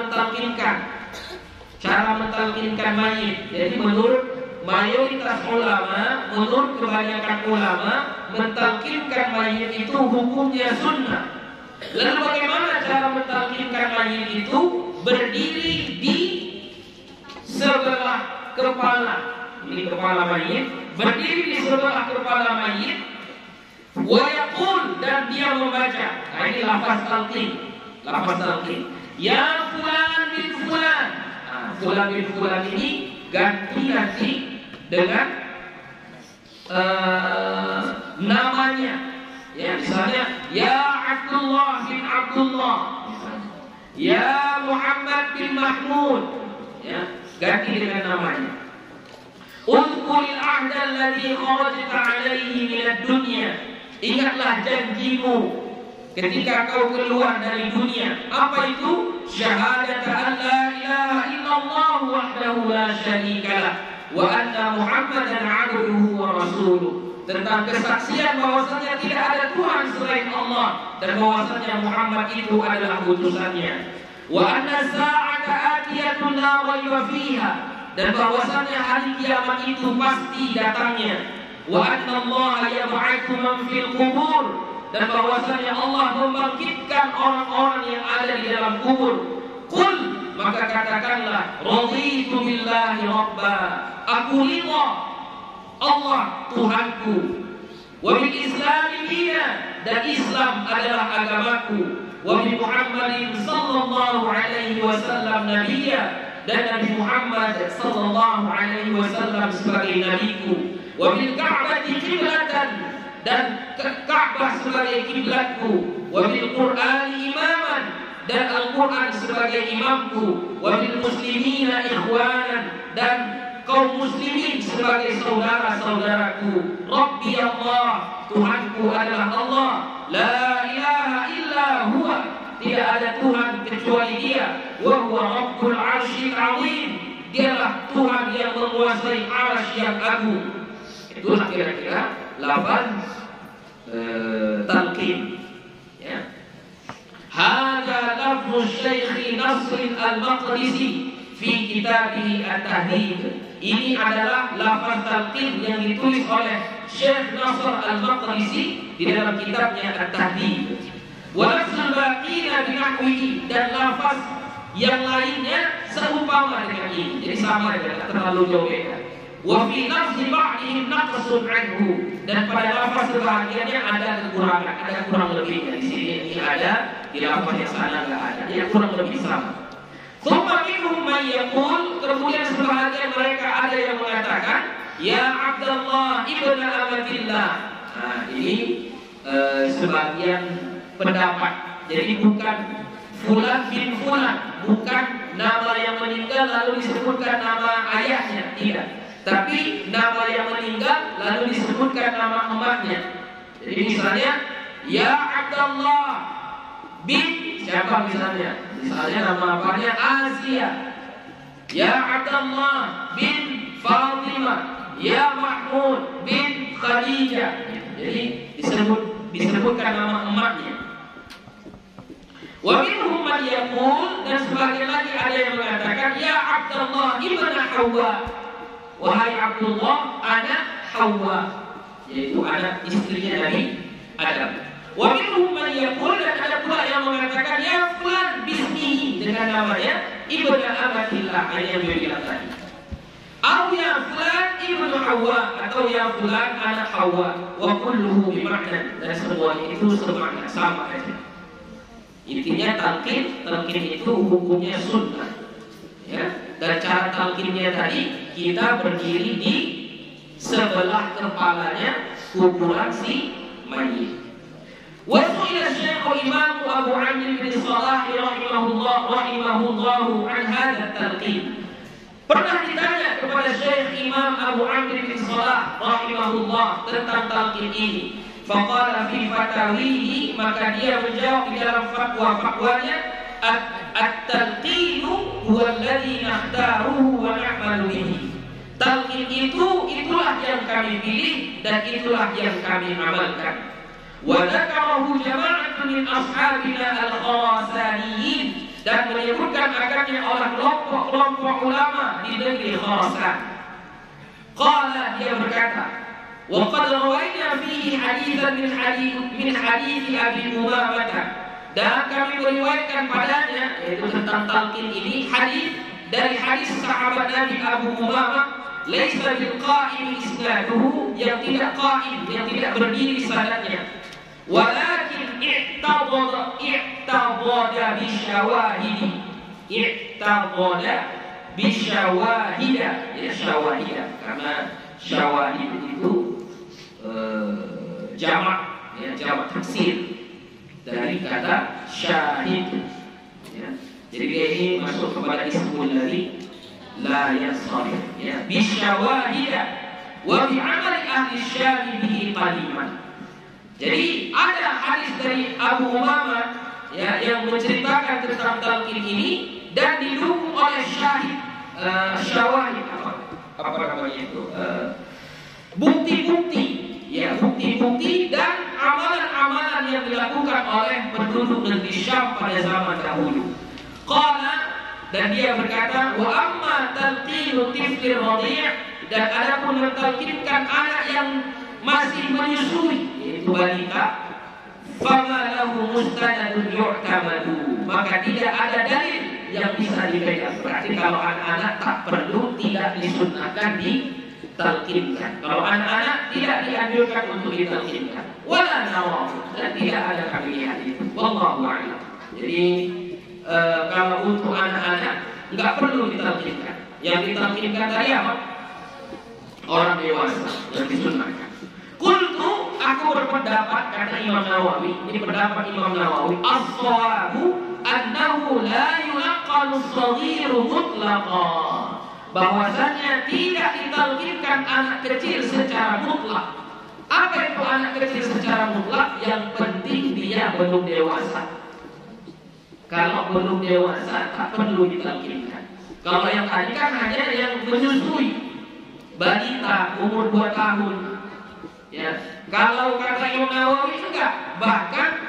mentalqinkan mayit. Jadi menurut mayoritas ulama, menurut kebanyakan ulama, mentalqinkan mayit itu hukumnya sunnah. Lalu bagaimana cara mentalqinkan mayit itu? Berdiri di sebelah kepala. Ini kepala mayit, berdiri di sebelah kepala mayit. Wa yaqul, dan dia membaca. Nah, ini lafaz talqin. Ya fulan bin fulan. Fulan bin fulan ini ganti dengan namanya. Ya, misalnya ya Abdullah bin Abdullah, misalnya. Ya Muhammad bin Mahmud. Ya, ganti dengan namanya. Udhkuril ahda alladhi kharajta alaihi minad dunya. Ingatlah janjimu ketika kau keluar dari dunia. Apa itu? Syahadat an la ilaha illallah wahdahu la syarikalah wa anna Muhammadan 'abduhu wa rasuluh. Tentang kesaksian bahwasanya tidak ada Tuhan selain Allah, dan bahwasanya Muhammad itu adalah utusannya. Wa anna sa'ata atiyatun la raiba fiha, dan bahwasanya hari kiamat itu pasti datangnya. Wa anna Allah yab'atsu man fil qubur, dan bahwasanya Allah membangkitkan orang-orang yang ada di dalam kubur. Qul, maka katakanlah, raditu billahi rabba, aku ridha Allah Tuhanku, wa bil Islam dinan, dan Islam adalah agamaku, wa bi Muhammadin sallallahu alaihi wasallam nabiyya, dan Nabi Muhammad sallallahu alaihi wasallam sebagai nabiku, wa bil Ka'bati qiblatan, dan Ka'bah sebagai kiblatku, wa bil Qur'ani imaman, dan Al-Quran sebagai imamku, wa bil muslimina ikhwanan, dan kaum muslimin sebagai saudara-saudaraku. Rabbi Allah, Tuhanku adalah Allah, la ilaha illa huwa, tidak ada Tuhan kecuali Dia, wa huwa rabbul arsyil azim, Dialah Tuhan yang menguasai arsy yang agung. Itulah kira-kira lafaz talqin. Ya. Hadza lafzu Syekh Nasr Al-Maqdisi fi kitabih At-Tahdhib. Ini adalah lafaz talqin yang ditulis oleh Syekh Nasr Al-Maqdisi di dalam kitabnya At-Tahdhib. Wa lafzul baqina binahwihi, dan lafaz yang lainnya seumpama dengan ini. Jadi sama saja, tidak terlalu jauh beda. Wa fi lafzi ba'dihim naqsun anhu, dan pada lafaz sebahagiannya ada kekurangan, ada kurang lebihnya. Di sini ini ada, di lafaz yang sana enggak ada. Dia kurang lebih sama. Tsumma minhum man yaqul, kemudian sebahagian mereka ada yang mengatakan, ya Abdullah ibn Amatillah. Nah, ini sebagian pendapat. Jadi bukan Fulan bin Fulan, bukan nama yang meninggal lalu disebutkan nama ayahnya, tidak. Tapi nama yang meninggal lalu disebutkan nama emaknya. Jadi misalnya, ya Abdullah bin siapa misalnya? Misalnya nama apanya? Asia. Ya Abdullah bin Fatimah. Ya Mahmud bin Khadijah. Jadi disebutkan nama emaknya. Wa minhum man yaqul, dan sebagian lagi ada yang mengatakan, ya Abdullah ibn Hawa, wahai Abdullah anak Hawa, yaitu anak istrinya dari Adam. Wa minhum man yaqul, dan ada pula yang mengatakan, ya fulan bismihi, dengan namanya ibnu Amatillah, yang bilang tadi. Atau ya fulan ibnu Hawa, atau ya fulan anak Hawa, wa kulluhu bimakna, dan semuanya itu semakna, sama saja. Intinya talqin itu hukumnya sunnah, ya. Dan cara talqinnya tadi, kita berdiri di sebelah kepalanya kuburan si mayit. Wa su'ila Syekh Imam Abu Amr bin Salah rahimahullah an hadha talqin. Pernah ditanya kepada Syekh Imam Abu Amr bin Salah rahimahullah tentang talqin ini. Faqala fi fatawihi, maka dia menjawab di dalam fatwa-fatwanya, at-talqinu huwa alladhi nakhtaruhu wa na'malu bihi. Talqin itulah yang kami pilih dan itulah yang kami amalkan. Wa dzakarahu jama'atun min ashabina al-Khurasaniyin, dan menyebutkan akannya oleh kelompok-kelompok ulama di negeri Khurasan. Qala, dia berkata, wa qad rawayna fihi haditsan min hadits Abi Umamah, dan kami meriwayatkan padanya, yaitu tentang talqin ini, hadis dari hadis sahabat Nabi Abu Umamah, laisa bil qa'im isnaduhu, yang tidak qa'im, yang tidak berdiri sanadnya, walakin i'tabada bisyawahidi, i'tabada bisyawahida, ya syawahida, karena syawahid itu jamak, ya, jamak taksir dari kata syahid, ya. Jadi dia ini masuk kepada ismul ladzi la yansarif, ya, bisyawahida wa bi amali ahli syam bihi qadiman. Jadi ada hadis dari Abu Umamah, ya, yang menceritakan tentang talqin ini dan didukung oleh syahid, syawahid, apa namanya itu, bukti-bukti, ya, bukti-bukti dan amalan-amalan yang dilakukan oleh penduduk negeri Syam pada zaman dahulu. Qala, dan dia berkata, wa amma talqinu tiflir radhi', dan adapun mentalqinkan anak yang masih menyusui, yaitu balita, fama lahu mustanadun yu'tamadu, maka tidak ada dalil yang bisa dipegang. Berarti kalau anak-anak tak perlu, tidak disunnahkan ditalqinkan. Kalau anak-anak tidak dianjurkan untuk ditalqinkan. Wala nawaf, dan tidak ada kami lihat itu. Wallahu a'lam. Jadi kalau untuk anak-anak nggak perlu ditalqinkan. Yang ditalqinkan tadi apa? Orang dewasa yang disunnahkan. Qultu, aku berpendapat, kata Imam Nawawi, ini pendapat Imam Nawawi, as-shawabu annahu la yulaqqanu as-saghiru mutlaqan, bahwasanya tidak ditalqinkan anak kecil secara mutlak. Apa itu anak kecil secara mutlak? Yang penting dia belum dewasa. Kalau belum dewasa tak perlu ditalqinkan. Kalau yang tadi kan hanya yang menyusui, balita umur 2 tahun. Ya, kalau kata Imam Nawawi enggak, bahkan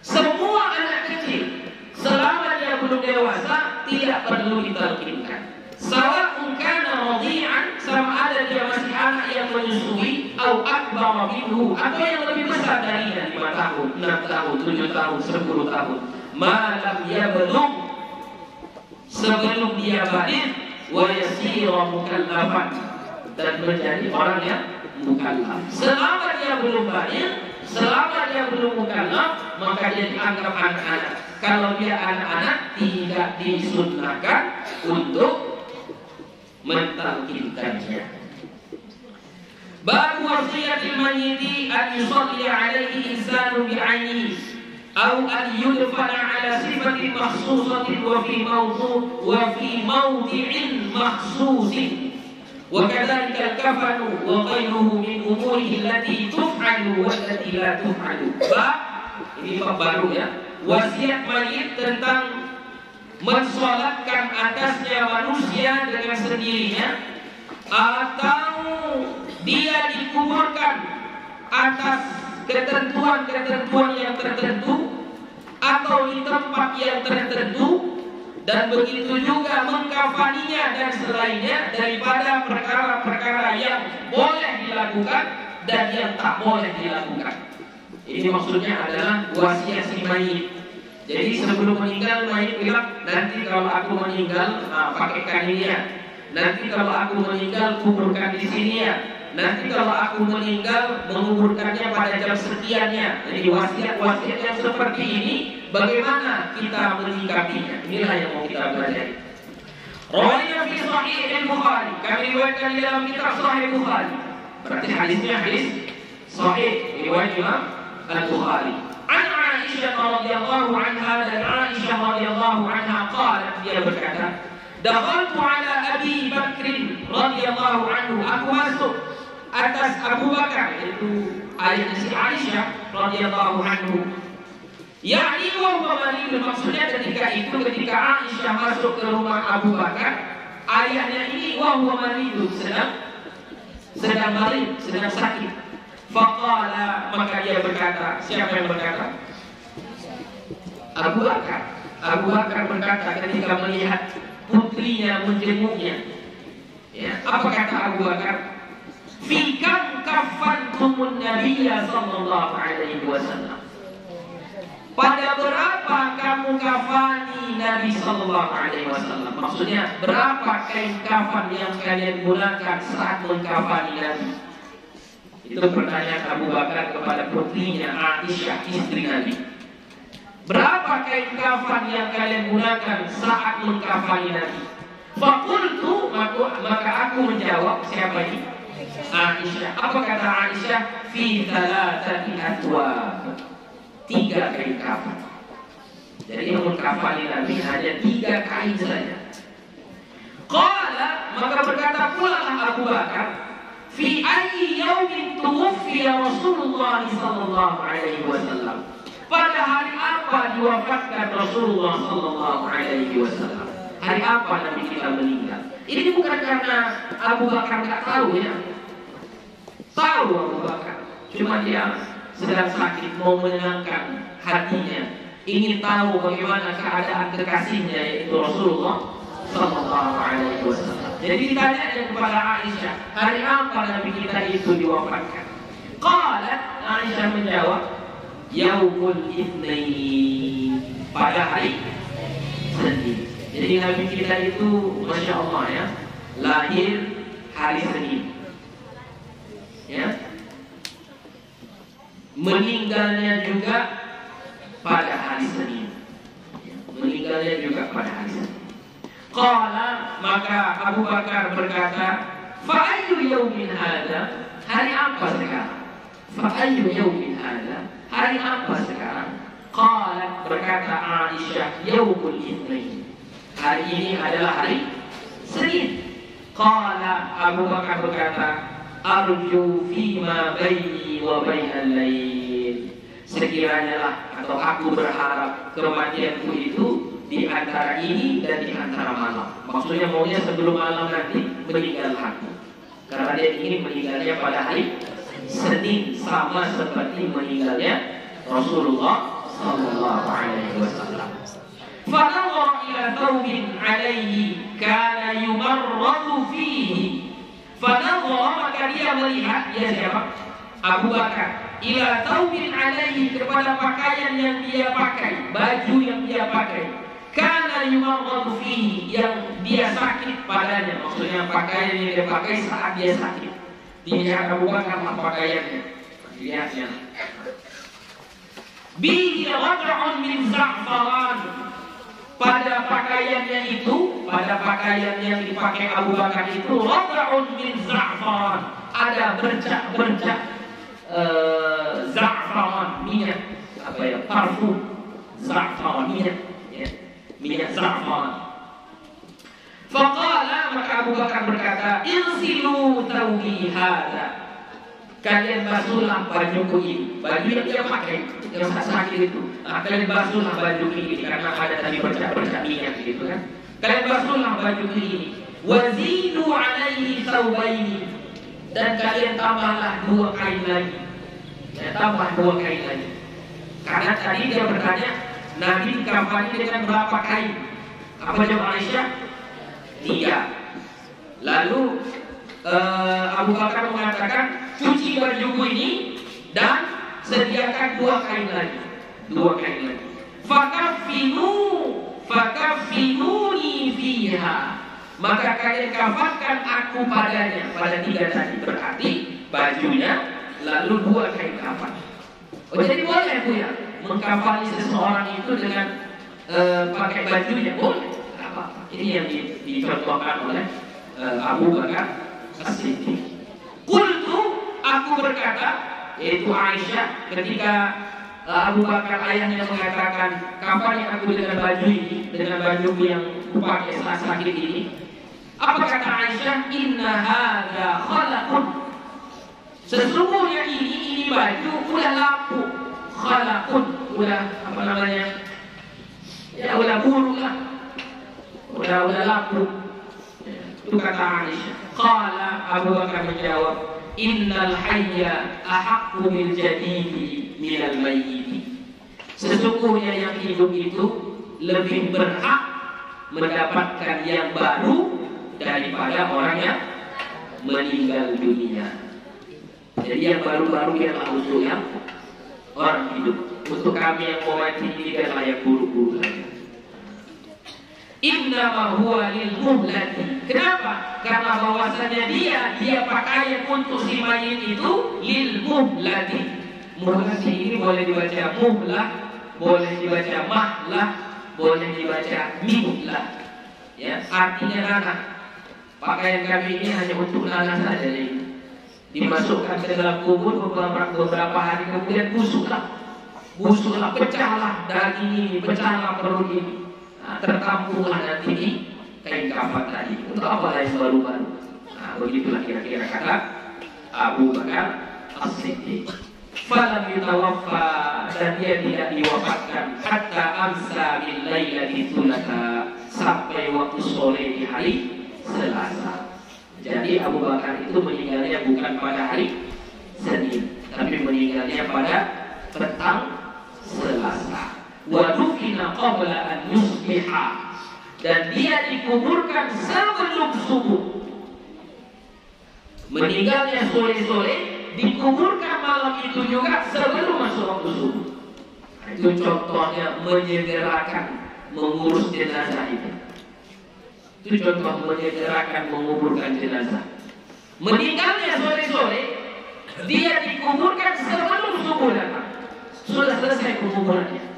semua anak kecil selama dia belum dewasa tidak perlu ditalqinkan. Sawa'un kana radhi'an, sama ada dia masih anak yang menyusui, atau akbar minhu, atau yang lebih besar darinya, 5 tahun, 6 tahun, 7 tahun, 10 tahun. Ma lam yablugh, sebelum dia balik, wa yasira mukallafan, dan menjadi orang yang mukallaf. Selama dia belum balik, selama dia belum mukallaf, maka dia dianggap anak-anak. Kalau dia anak-anak, tidak disunnahkan untuk mentalqinkannya. Bab wasiyatil mayyiti an yusalli alaihi insanu bi'ainihi aw an yudfana ala sifatin makhsusatin wa fi mawdi'in makhsusin wa kadzalika al-kafanu wa ghayruhu min umurihi allati tuf'alu wa allati la tuf'alu. Bab ini bab baru ya. Wasiat mayit tentang mensolatkan atasnya manusia dengan sendirinya, atau dia dikuburkan atas ketentuan-ketentuan yang tertentu, atau di tempat yang tertentu, dan begitu juga mengkafaninya dan selainnya daripada perkara-perkara yang boleh dilakukan dan yang tak boleh dilakukan. Ini maksudnya adalah wasiat si mayit. Jadi sebelum meninggal mayit bilang, nanti kalau aku meninggal pakaikan ini ya. Nanti kalau aku meninggal kuburkan di sini ya. Nanti kalau aku meninggal menguburkannya pada jam sekiannya. Jadi wasiat-wasiat yang seperti ini bagaimana kita menyikapinya? Inilah yang mau kita pelajari. Rawiya fi Sahih Al-Bukhari, kami riwayatkan di dalam kitab Sahih Bukhari. Berarti hadisnya hadis sahih riwayat Imam Al-Bukhari. An Aisyah radhiyallahu anha, dan Aisyah radhiyallahu anha qalat, dia berkata, dakhaltu ala Abi Bakr radhiyallahu anhu, aku masuk atas Abu Bakar, yaitu ayah si Aisyah radhiyallahu anhu. Yakni wa huwa marid, maksudnya ketika Aisyah masuk ke rumah Abu Bakar, ayahnya ini wa huwa marid, sedang marid, sedang sakit. Faqala, maka dia berkata, siapa yang berkata? Abu Bakar. Abu Bakar berkata ketika melihat putrinya menjenguknya. Ya, apa kata Abu Bakar? Fi kam kafantumun Nabiyya sallallahu alaihi wasallam. Pada berapa kamu kafani Nabi sallallahu alaihi wasallam? Maksudnya berapa kain kafan yang kalian gunakan saat mengkafani Nabi? Itu pertanyaan Abu Bakar kepada putrinya Aisyah, istri Nabi. Berapa kain kafan yang kalian gunakan saat mengkafani Nabi? Faqultu, maka aku menjawab, siapa ini? Aisyah. Apa kata Aisyah? Fi thalathati athwab, 3 kain kafan. Jadi yang mengkafani Nabi hanya 3 kain saja. Qala, maka berkata pula Abu Bakar, fi ayyi yaumin tuwfiya Rasulullah sallallahu alaihi wasallam. Pada hari apa diwafatkan Rasulullah sallallahu alaihi wasallam? Hari apa Nabi kita meninggal? Ini bukan karena Abu Bakar enggak tahu ya. Tahu Abu Bakar. Cuma dia sedang sakit, mau menenangkan hatinya, ingin tahu bagaimana keadaan kekasihnya, yaitu Rasulullah sallallahu alaihi wasallam. Jadi ditanya kepada Aisyah, hari apa Nabi kita itu diwafatkan? Qalat, Aisyah menjawab, Yaumul Itsnain, pada hari Senin. Jadi Nabi kita itu, Masya Allah ya, lahir hari Senin, ya, meninggalnya juga pada hari Senin, meninggalnya juga pada hari Senin. Qala, maka Abu Bakar berkata, fa ayyu yaumin hadza, hari apa sekarang? Fa ayyu yaumin hadza, hari apa sekarang? Qalat, berkata Aisyah, yaumul itsnain, hari ini adalah hari Senin. Qala, Abu Bakar berkata, arju fima baini wa bainal lail, sekiranya lah atau aku berharap kematianku itu di antara ini dan di antara malam. Maksudnya maunya sebelum malam nanti meninggal aku, karena dia ingin meninggalnya pada hari Senin, sama seperti meninggalnya Rasulullah sallallahu alaihi wasallam. Fanadhara ila thawbin alaihi kana yumarradu fihi. Fanadhara, maka dia melihat, dia siapa? Abu Bakar, ila thawbin alaihi, kepada pakaian yang dia pakai, baju yang dia pakai, kana yumarradu fihi, yang dia sakit padanya. Maksudnya pakaian yang dia pakai saat dia sakit. Dilihat Abu Bakar pakaiannya, dilihatnya. Bihi wad'un min za'faran, pada pakaiannya itu, pada pakaian yang dipakai Abu Bakar itu, wad'un min za'faran, ada bercak-bercak za'faran, minyak, apa ya, parfum za'faran, minyak, ya, minyak za'faran. Faqala, maka Abu Bakar berkata, irsilu thawbi hadha, kalian basuhlah bajuku ini, baju yang dia pakai, yang sakit itu. Kalian basuhlah bajuku ini, karena ada tadi bercak-bercak minyak gitu kan. Kalian basuhlah bajuku ini. Wazidu alaihi thawbaini, dan kalian tambahlah 2 kain lagi. Ya, tambah 2 kain lagi. Karena tadi dia bertanya, Nabi dikafani dengan berapa kain? Apa jawab Aisyah? 3. Lalu Abu Bakar mengatakan, cuci bajuku ini dan sediakan 2 kain lagi, 2 kain lagi. Fakaffinuni fiha, maka kalian kafankan aku padanya, pada 3 tadi. Berarti bajunya lalu 2 kain kafan. Oh, jadi boleh Bu ya mengkafani seseorang itu dengan pakai bajunya, boleh. Apa? Ini yang dicontohkan oleh Abu Bakar As-Siddiq. Qultu, aku berkata, yaitu Aisyah, ketika Abu Bakar ayahnya mengatakan, kapan aku dengan baju ini, dengan baju yang kupakai saat sakit ini? Apa kata Aisyah? Inna hadza khalaqun, sesungguhnya ini baju udah lampu. Khalaqun, udah apa namanya? Ya udah bulu lah, udah lampu. Itu kata Aisyah. Qala, Abu Bakar menjawab, innal hayya ahaqqu bil jadidi minal mayyit, sesungguhnya yang hidup itu lebih berhak mendapatkan yang baru daripada orang yang meninggal dunia. Jadi yang baru-baru biarlah untuk yang orang hidup. Untuk kami yang mau mati ini biarlah yang buruk-buruk saja. Innama huwa lil muhlati. Kenapa? Karena bahwasanya dia pakaian untuk si mayit itu lil muhlati. Muhlati ini boleh dibaca muhlah, boleh dibaca mahlah, boleh dibaca mihlah. Ya, artinya nanah. Pakaian kami ini hanya untuk nanah saja. Dimasukkan ke dalam kubur beberapa hari kemudian busuklah, pecahlah daging ini, pecahlah perut ini. Nah, tertampunglah nanti di kain kafan tadi. Untuk apa lain baru-baru? Nah, begitulah kira-kira kata Abu Bakar As-Siddiq. Falam yutawaffa, dan dia tidak diwafatkan hatta amsa bil lailati tsulata, sampai waktu sore di hari Selasa. Jadi Abu Bakar itu meninggalnya bukan pada hari Senin, tapi meninggalnya pada petang Selasa. Wa dufina qabla an yusbiha, dan dia dikuburkan sebelum subuh. Meninggalnya sore-sore, dikuburkan malam itu juga sebelum masuk waktu subuh. Itu contohnya menyegerakan mengurus jenazah itu. Itu contoh menyegerakan menguburkan jenazah. Meninggalnya sore-sore, dia dikuburkan sebelum subuh datang. Sudah selesai kuburannya.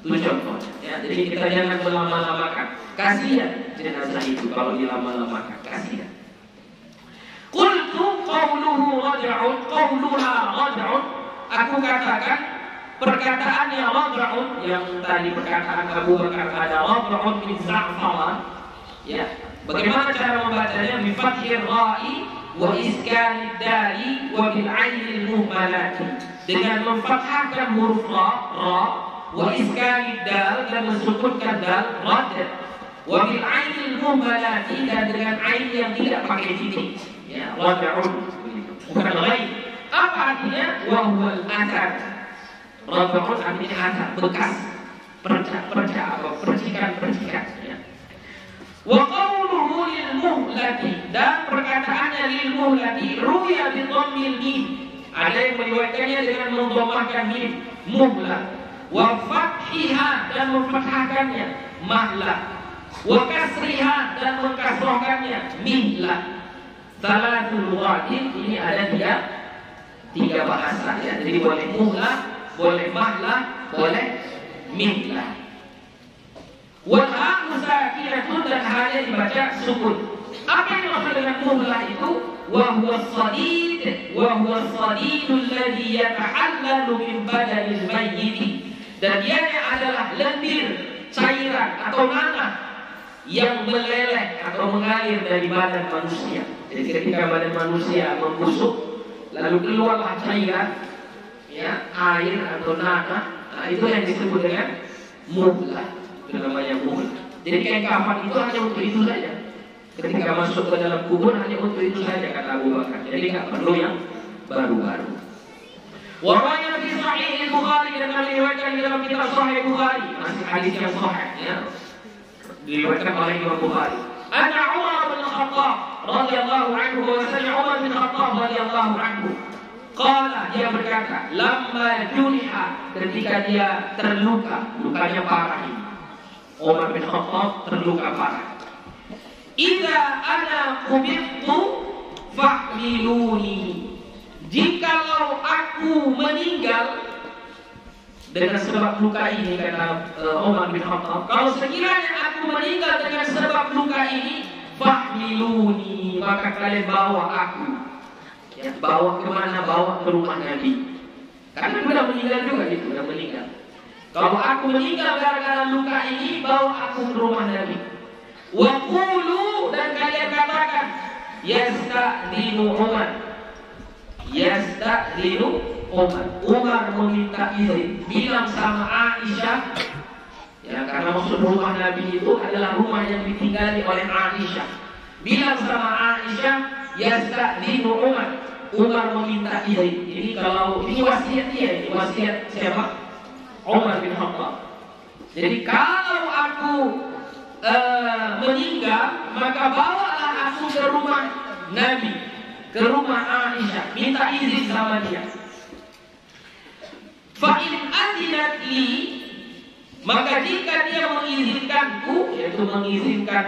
Itu contohnya. Ya, jadi kita jangan melama-lamakan. Kasihan jenazah itu kalau dilama-lamakan. Kasihan. Qultu qawluhu raj'un, qawluha raj'un. Aku katakan perkataannya wad'un, yang tadi perkataan Abu Bakar ada wad'un min za'faran, ya. Bagaimana cara membacanya? Bi fathir ra'i wa iskanid dali wa bil 'ainil muhmalati. Dengan memfathahkan huruf ra wa iskanid dal dan mensukunkan dal rad, wa bil 'ainil muhmalati dan dengan ain yang tidak pakai titik. Ya, wad'un. Bukan lain. Apa artinya? Wa huwal athar. Wad'un artinya athar, bekas, perca atau percikan-percikan. Ya. Wa qawluhu lil muhlati, dan perkataannya lil muhlati ruya bi dhammil mim. Ada yang meriwayatkannya dengan mendhammahkan mim, muhlah. Wa fathiha, dan memfathahkannya, mahlah. Wa kasriha, dan mengkasrahkannya, mihlah. Salatul lughatin, ini ada tiga bahasa, ya. Jadi boleh muhlah, boleh mahlah, boleh mihlah. Wal ha'u sakinatun, dan hanya dibaca sukun. Apa yang dimaksud dengan muhlah itu? Wa huwa as-sadid, wa huwa as-sadidul ladzi yatahallalu min badanil mayyit. Dan dia adalah lendir, cairan atau nanah yang meleleh atau mengalir dari badan manusia. Jadi ketika badan manusia membusuk, lalu keluarlah cairan, ya, air atau nanah, nah, itu yang disebut dengan muhlah. Itu namanya muhlah. Jadi kain kafan itu hanya untuk itu saja. Ketika masuk ke dalam kubur hanya untuk itu saja, kata Abu Bakar. Jadi nggak perlu yang baru-baru. Warwaya fi Sahih Bukhari, dan diriwayatkan di dalam kitab Sahih Bukhari, masih hadis yang sahih, ya. Diriwayatkan oleh Imam Bukhari. Anna Umar bin Khattab radhiyallahu anhu, bahwasanya Umar bin Khattab radhiyallahu anhu, qala, dia berkata, lamma juniha, ketika dia terluka, lukanya parah ini. Umar bin Khattab terluka parah. Idza ana qubittu fahmiluni, jikalau aku meninggal dengan sebab luka ini, kata Umar bin Khattab, kalau sekiranya aku meninggal dengan sebab luka ini, fahmiluni, maka kalian bawa aku. Ya, bawa kemana? Bawa ke rumah Nabi. Karena sudah meninggal juga, itu sudah meninggal. Kalau aku meninggal gara-gara luka ini, bawa aku ke rumah Nabi. Wa qulu, dan kalian katakan, yasta'dinu Umar. Yasta'dinu Umar. Umar meminta izin, bilang sama Aisyah, ya, karena maksud rumah Nabi itu adalah rumah yang ditinggali oleh Aisyah. Bilang sama Aisyah, yasta'dinu Umar. Umar meminta izin. Ini kalau ini wasiat dia, ini wasiat siapa? Umar bin Khattab. Jadi kalau aku meninggal, maka bawalah aku ke rumah Nabi, ke rumah Aisyah, minta izin sama dia. Fa in adinat li, maka jika dia mengizinkanku, yaitu mengizinkan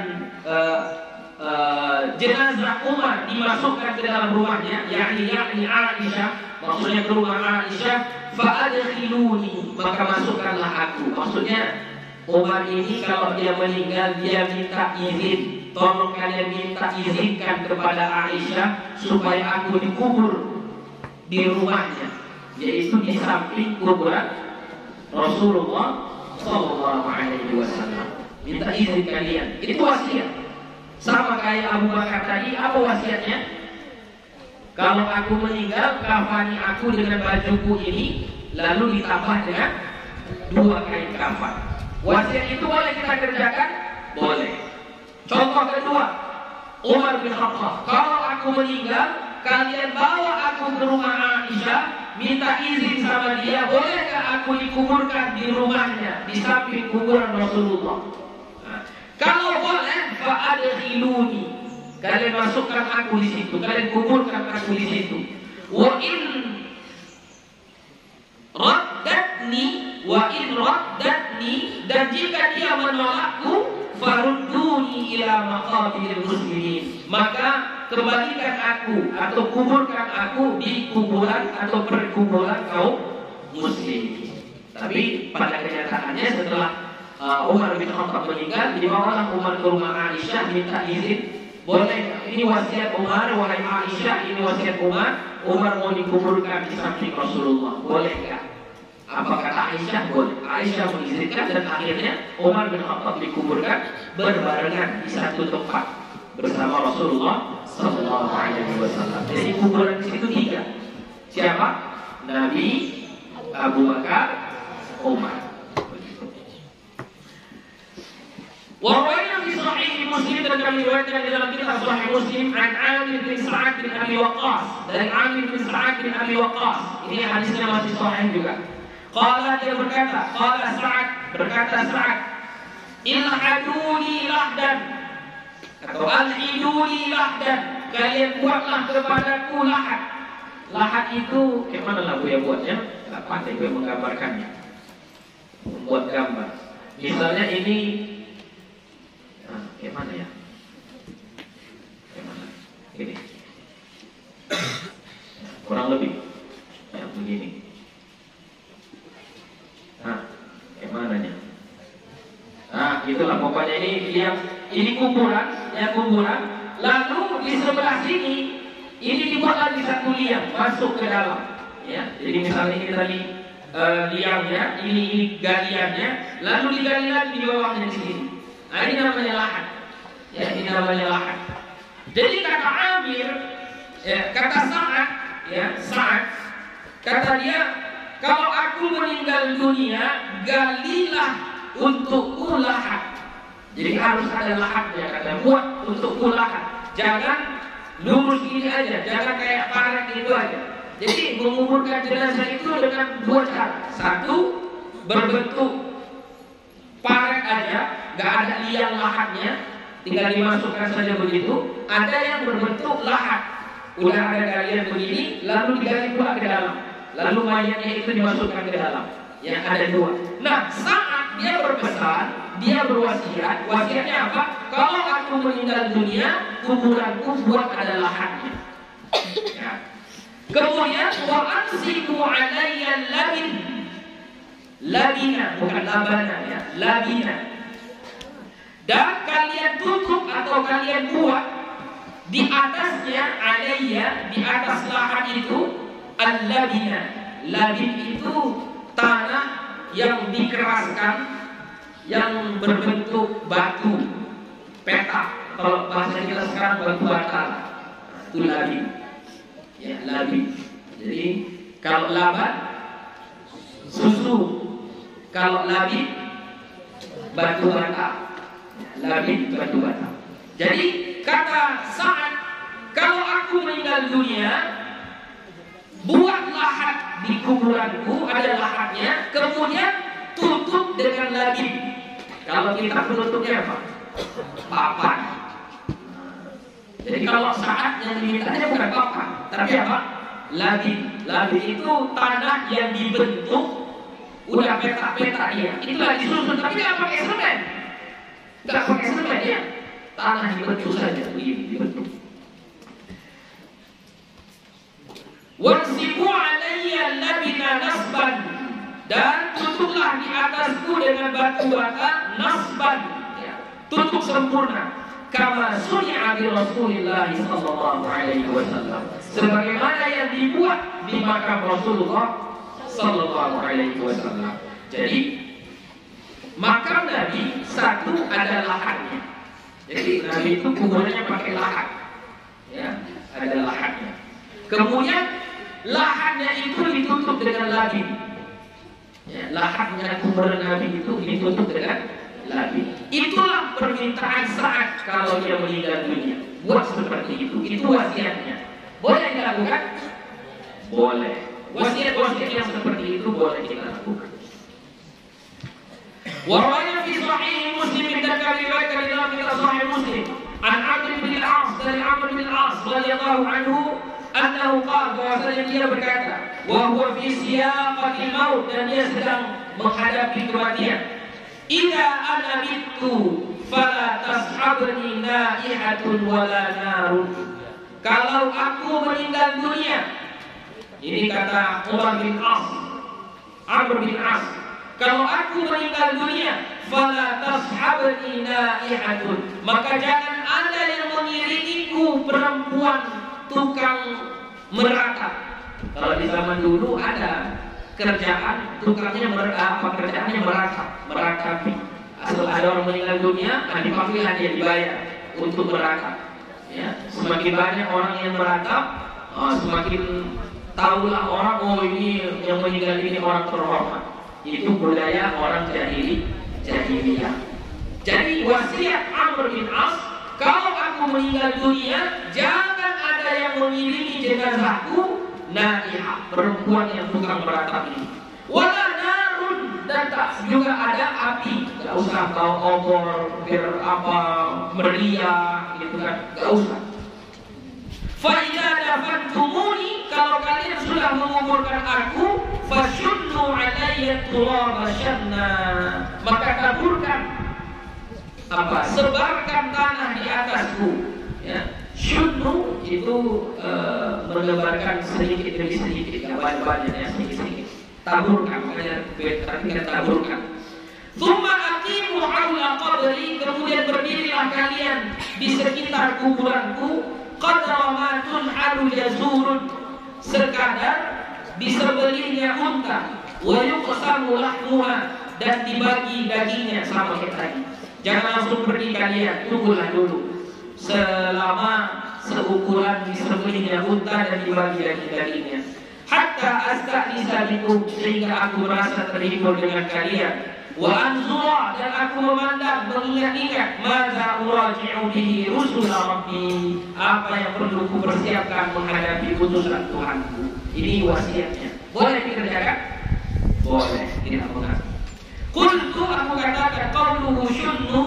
jenazah Umar dimasukkan ke dalam rumahnya, yakni Aisyah, maksudnya ke rumah Aisyah, fa adkhiluni, maka masukkanlah aku. Maksudnya Umar ini kalau dia meninggal, dia minta izin, tolong kalian minta izinkan kepada Aisyah supaya aku dikubur di rumahnya, yaitu di samping kuburan Rasulullah Sallallahu Alaihi Wasallam. Minta izin kalian, itu wasiat. Sama kayak Abu Bakar tadi, apa wasiatnya? Kalau aku meninggal, kafani aku dengan bajuku ini, lalu ditambah dengan 2 kain kafan. Wasiat itu boleh kita kerjakan? Boleh. Contoh kedua, Umar bin Khattab, kalau aku meninggal, kalian bawa aku ke rumah Aisyah, minta izin sama dia, bolehkah aku dikuburkan di rumahnya, di samping kuburan Rasulullah? Nah, kalau boleh, fa'adkhiluni, kalian masukkan aku di situ, kalian kuburkan aku di situ. Wa in raddatni, dan jika dia menolakku, farudduni ila maqabiril muslimin, maka kembalikan aku atau kuburkan aku di kuburan atau perkuburan kaum muslim. Tapi pada kenyataannya setelah Umar bin Khattab meninggal, dibawalah Umar ke rumah Aisyah, minta izin, boleh, ini wasiat Umar, wahai Aisyah, ini wasiat Umar, Umar mau dikuburkan di samping Rasulullah, bolehkah? Apa kata Aisyah? Boleh. Aisyah mengizinkan dan akhirnya Umar bin Khattab dikuburkan berbarengan di satu tempat bersama Rasulullah Sallallahu Alaihi Wasallam. Jadi kuburan di situ 3. Siapa? Nabi, Abu Bakar, Umar. Warawaina fi Sahih Muslim dan kami riwayatkan di dalam kitab Sahih Muslim an Amir bin Sa'ad bin Abi Waqqas, dari Amir bin Sa'ad bin Abi Waqqas. Ini hadisnya masih sahih juga. Qala, dia berkata, qala Sa'ad, berkata Sa'ad, ilhaduni lahdan, atau alhiduni lahdan, kalian buatlah kepadaku lahat. Lahat itu gimana lah gue buatnya? Tak pandai gue menggambarkannya, membuat gambar. Misalnya ini, gimana ya? Gimana? Gini, kurang lebih, ya begini. Gimana nya? Itulah pokoknya ini kuburan, ya kuburan. Lalu di sebelah sini ini dibuat lagi satu liang masuk ke dalam. Ya, jadi misalnya ini tadi liangnya, ini galiannya, lalu digali lagi di bawahnya di sini. Ini namanya lahat. Ya, ini namanya lahat. Jadi kata Amir, kata Sa'ad, ya Sa'ad, kata dia, kalau aku meninggal dunia, galilah untukku lahat. Jadi harus ada lahatnya, kata buat untukku lahat. Jangan lurus gini aja, jangan kayak paret itu aja. Jadi menguburkan jenazah itu dengan 2 cara. Satu, berbentuk paret aja, nggak ada liang lahatnya, tinggal dimasukkan saja begitu. Ada yang berbentuk lahat, udah ada galian begini, lalu digali pula ke dalam. Lalu mayatnya itu dimasukkan ke dalam. Yang ada 2. Nah, saat dia berpesan, dia berwasiat. Wasiatnya apa? Kalau aku meninggal dunia, kuburanku buat ada lahatnya. Ya. Kemudian wa ansiku alayya labin. Labina, bukan labana ya, labina. Dan kalian tutup atau kalian buat di atasnya alayya, di atas lahat itu al-labina. Labin itu tanah yang dikeraskan, yang berbentuk batu petak. Kalau bahasa kita sekarang batu bata, itu labin. Ya, labin. Jadi kalau laban susu, kalau labin batu bata. Labin batu bata. Jadi kata Sa'ad, kalau aku meninggal dunia, buat lahat di kuburanku, ada lahatnya, kemudian tutup dengan labin. Kalau kita penutupnya apa? Papan. Jadi kalau Sa'ad yang dimintanya bukan papan, tapi apa? Labin. Labin itu tanah yang dibentuk, udah petak-petak ya. Itulah disusun, tapi nggak pakai semen. Nggak pakai semen ya. Tanah dibentuk saja, dibentuk. Wansibu alayya labina nasban, dan tutuplah di atasku dengan batu bata nasban, ya, tutup sempurna. Kama suni'a bi Rasulillah sallallahu alaihi wasallam, sebagaimana yang dibuat di makam Rasulullah sallallahu alaihi wasallam. Jadi makam Nabi satu ada lahatnya. Jadi Nabi itu kuburannya pakai lahat, ya, ada lahatnya. Kemudian lahatnya itu ditutup dengan labin. Ya, lahatnya kuburan Nabi itu ditutup dengan labin. Itulah permintaan Sa'ad kalau dia meninggal dunia. Buat seperti itu. Itu wasiatnya. Boleh dilakukan? Boleh. Wasiat-wasiat yang seperti itu boleh kita lakukan. Warwaya fi Sahih Muslim, dan kami riwayatkan di dalam kitab Sahih Muslim, an Amr bin al-As, dari Amr bin al-As radhiyallahu anhu, annahu qala, bahwasanya dia berkata, wa huwa fi siyaqatil maut, dan dia sedang menghadapi kematian. Idza ana mittu fala tashabni naihatun wala narun. Kalau aku meninggal dunia, ini kata Umar bin As, Amr bin As, kalau aku meninggal dunia, fala tashabni naihatun, maka jangan ada yang mengiringiku perempuan tukang meratap. Kalau di zaman dulu ada kerjaan, tukangnya kerjaannya meratapi. Asal ada orang meninggal dunia, dipanggil dia dibayar untuk meratap. Ya, semakin banyak orang yang meratap, semakin tahulah orang, oh ini yang meninggal ini orang terhormat. Itu budaya orang jahiliyah. Jadi wasiat Amr bin As, kalau aku meninggal dunia, jangan ada yang mengiringi jenazahku naihah, perempuan yang tukang meratap ini. Wala narun, dan tak juga ada api. Gak usah kau obor, meriah, gitu kan. Gak usah. Fa'idha dafantumuni, kalau kalian sudah menguburkan aku, fasyunnu alayya turaba syanna, maka taburkan sebarkan tanah di atasku. Ya. Syunnu itu menebarkan sedikit demi sedikit, banyak-banyak ya, sedikit-sedikit. Taburkan, artinya taburkan. Tsumma aqimu haula qabri, kemudian berdirilah kalian di sekitar kuburanku, qadra ma tunhalu jazurun, sekadar disembelihnya unta, wa yuqsamu lahmuha, dan dibagi dagingnya sama kayak tadi. Jangan langsung pergi kalian, tunggulah dulu selama seukuran disembelihnya unta dan dibagi dagingnya. Hatta asta'nisa bikum, sehingga aku merasa terhibur dengan kalian. Wa anzura, dan aku memandang, mengingat-ingat, madza uraji'u bihi rusul rabbi, apa yang perlu ku persiapkan menghadapi utusan Tuhanku. Ini wasiatnya. Boleh dikerjakan? Boleh, tidak mengapa. Qultu, aku katakan, qauluhu syunnu,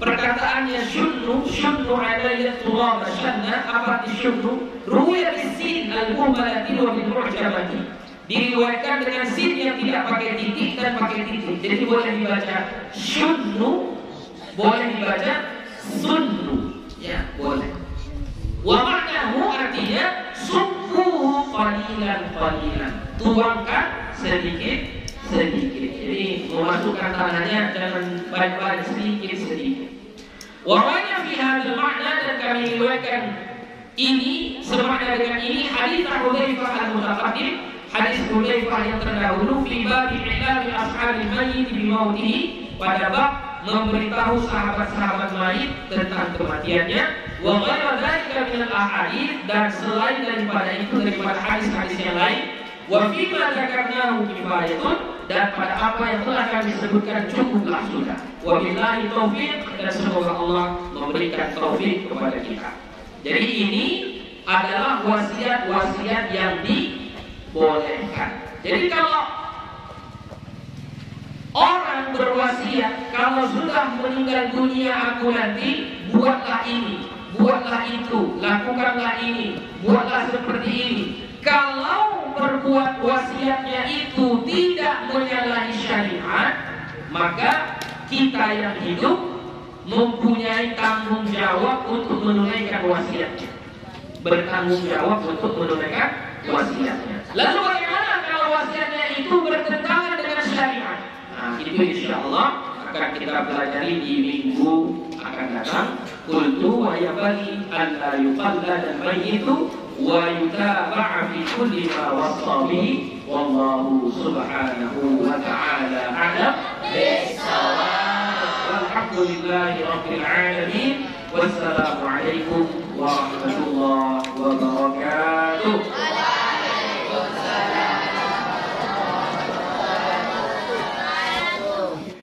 perkataannya syunnu alayya turaba syanna, apa arti syunnu? Ruya bisin al-muhmalati wa bil-mu'jamati, diriwayatkan dengan sin yang tidak pakai titik dan pakai titik. Jadi boleh dibaca syunnu, boleh dibaca sunnu, ya boleh. Wa ma'nahu, artinya subbuhu qalilan, tuangkan sedikit. Jadi memasukkan tanahnya jangan banyak-banyak, sedikit. Warwanya fi hadzal makna, dan kami riwayatkan ini semakna dengan ini hadis Hudzaifah al-Mutaqaddim, hadis Hudzaifah yang terdahulu, fi bab ilami ashabil mayyit bi mautihi, pada bab memberitahu sahabat-sahabat mayit tentang kematiannya. Wa ghairu dzalika min al-ahadits, dan selain daripada itu daripada hadis-hadis yang lain. Wa fi ma dzakarnahu kifayatun, dan pada apa yang telah kami sebutkan cukuplah sudah. Wabillahi taufiq, dan semoga Allah memberikan taufik kepada kita. Jadi ini adalah wasiat-wasiat yang dibolehkan. Jadi kalau orang berwasiat, kalau sudah meninggal dunia aku nanti, buatlah ini, buatlah itu, lakukanlah ini, buatlah seperti ini. Kalau berbuat wasiatnya itu tidak menyalahi syariat, maka kita yang hidup mempunyai tanggung jawab untuk menunaikan wasiatnya. Bertanggung jawab untuk menunaikan wasiatnya. Lalu bagaimana kalau wasiatnya itu bertentangan dengan syariat? Nah, itu insya Allah akan kita pelajari di minggu akan datang. Qultu wa yabali an la yuqallada al-mayyitu wa yutaba'a fi kulli ma wasa bihi, wallahu subhanahu wa ta'ala a'lam bis-shawab. Walhamdulillahi rabbil alamin. Wassalamu alaikum warahmatullahi wabarakatuh.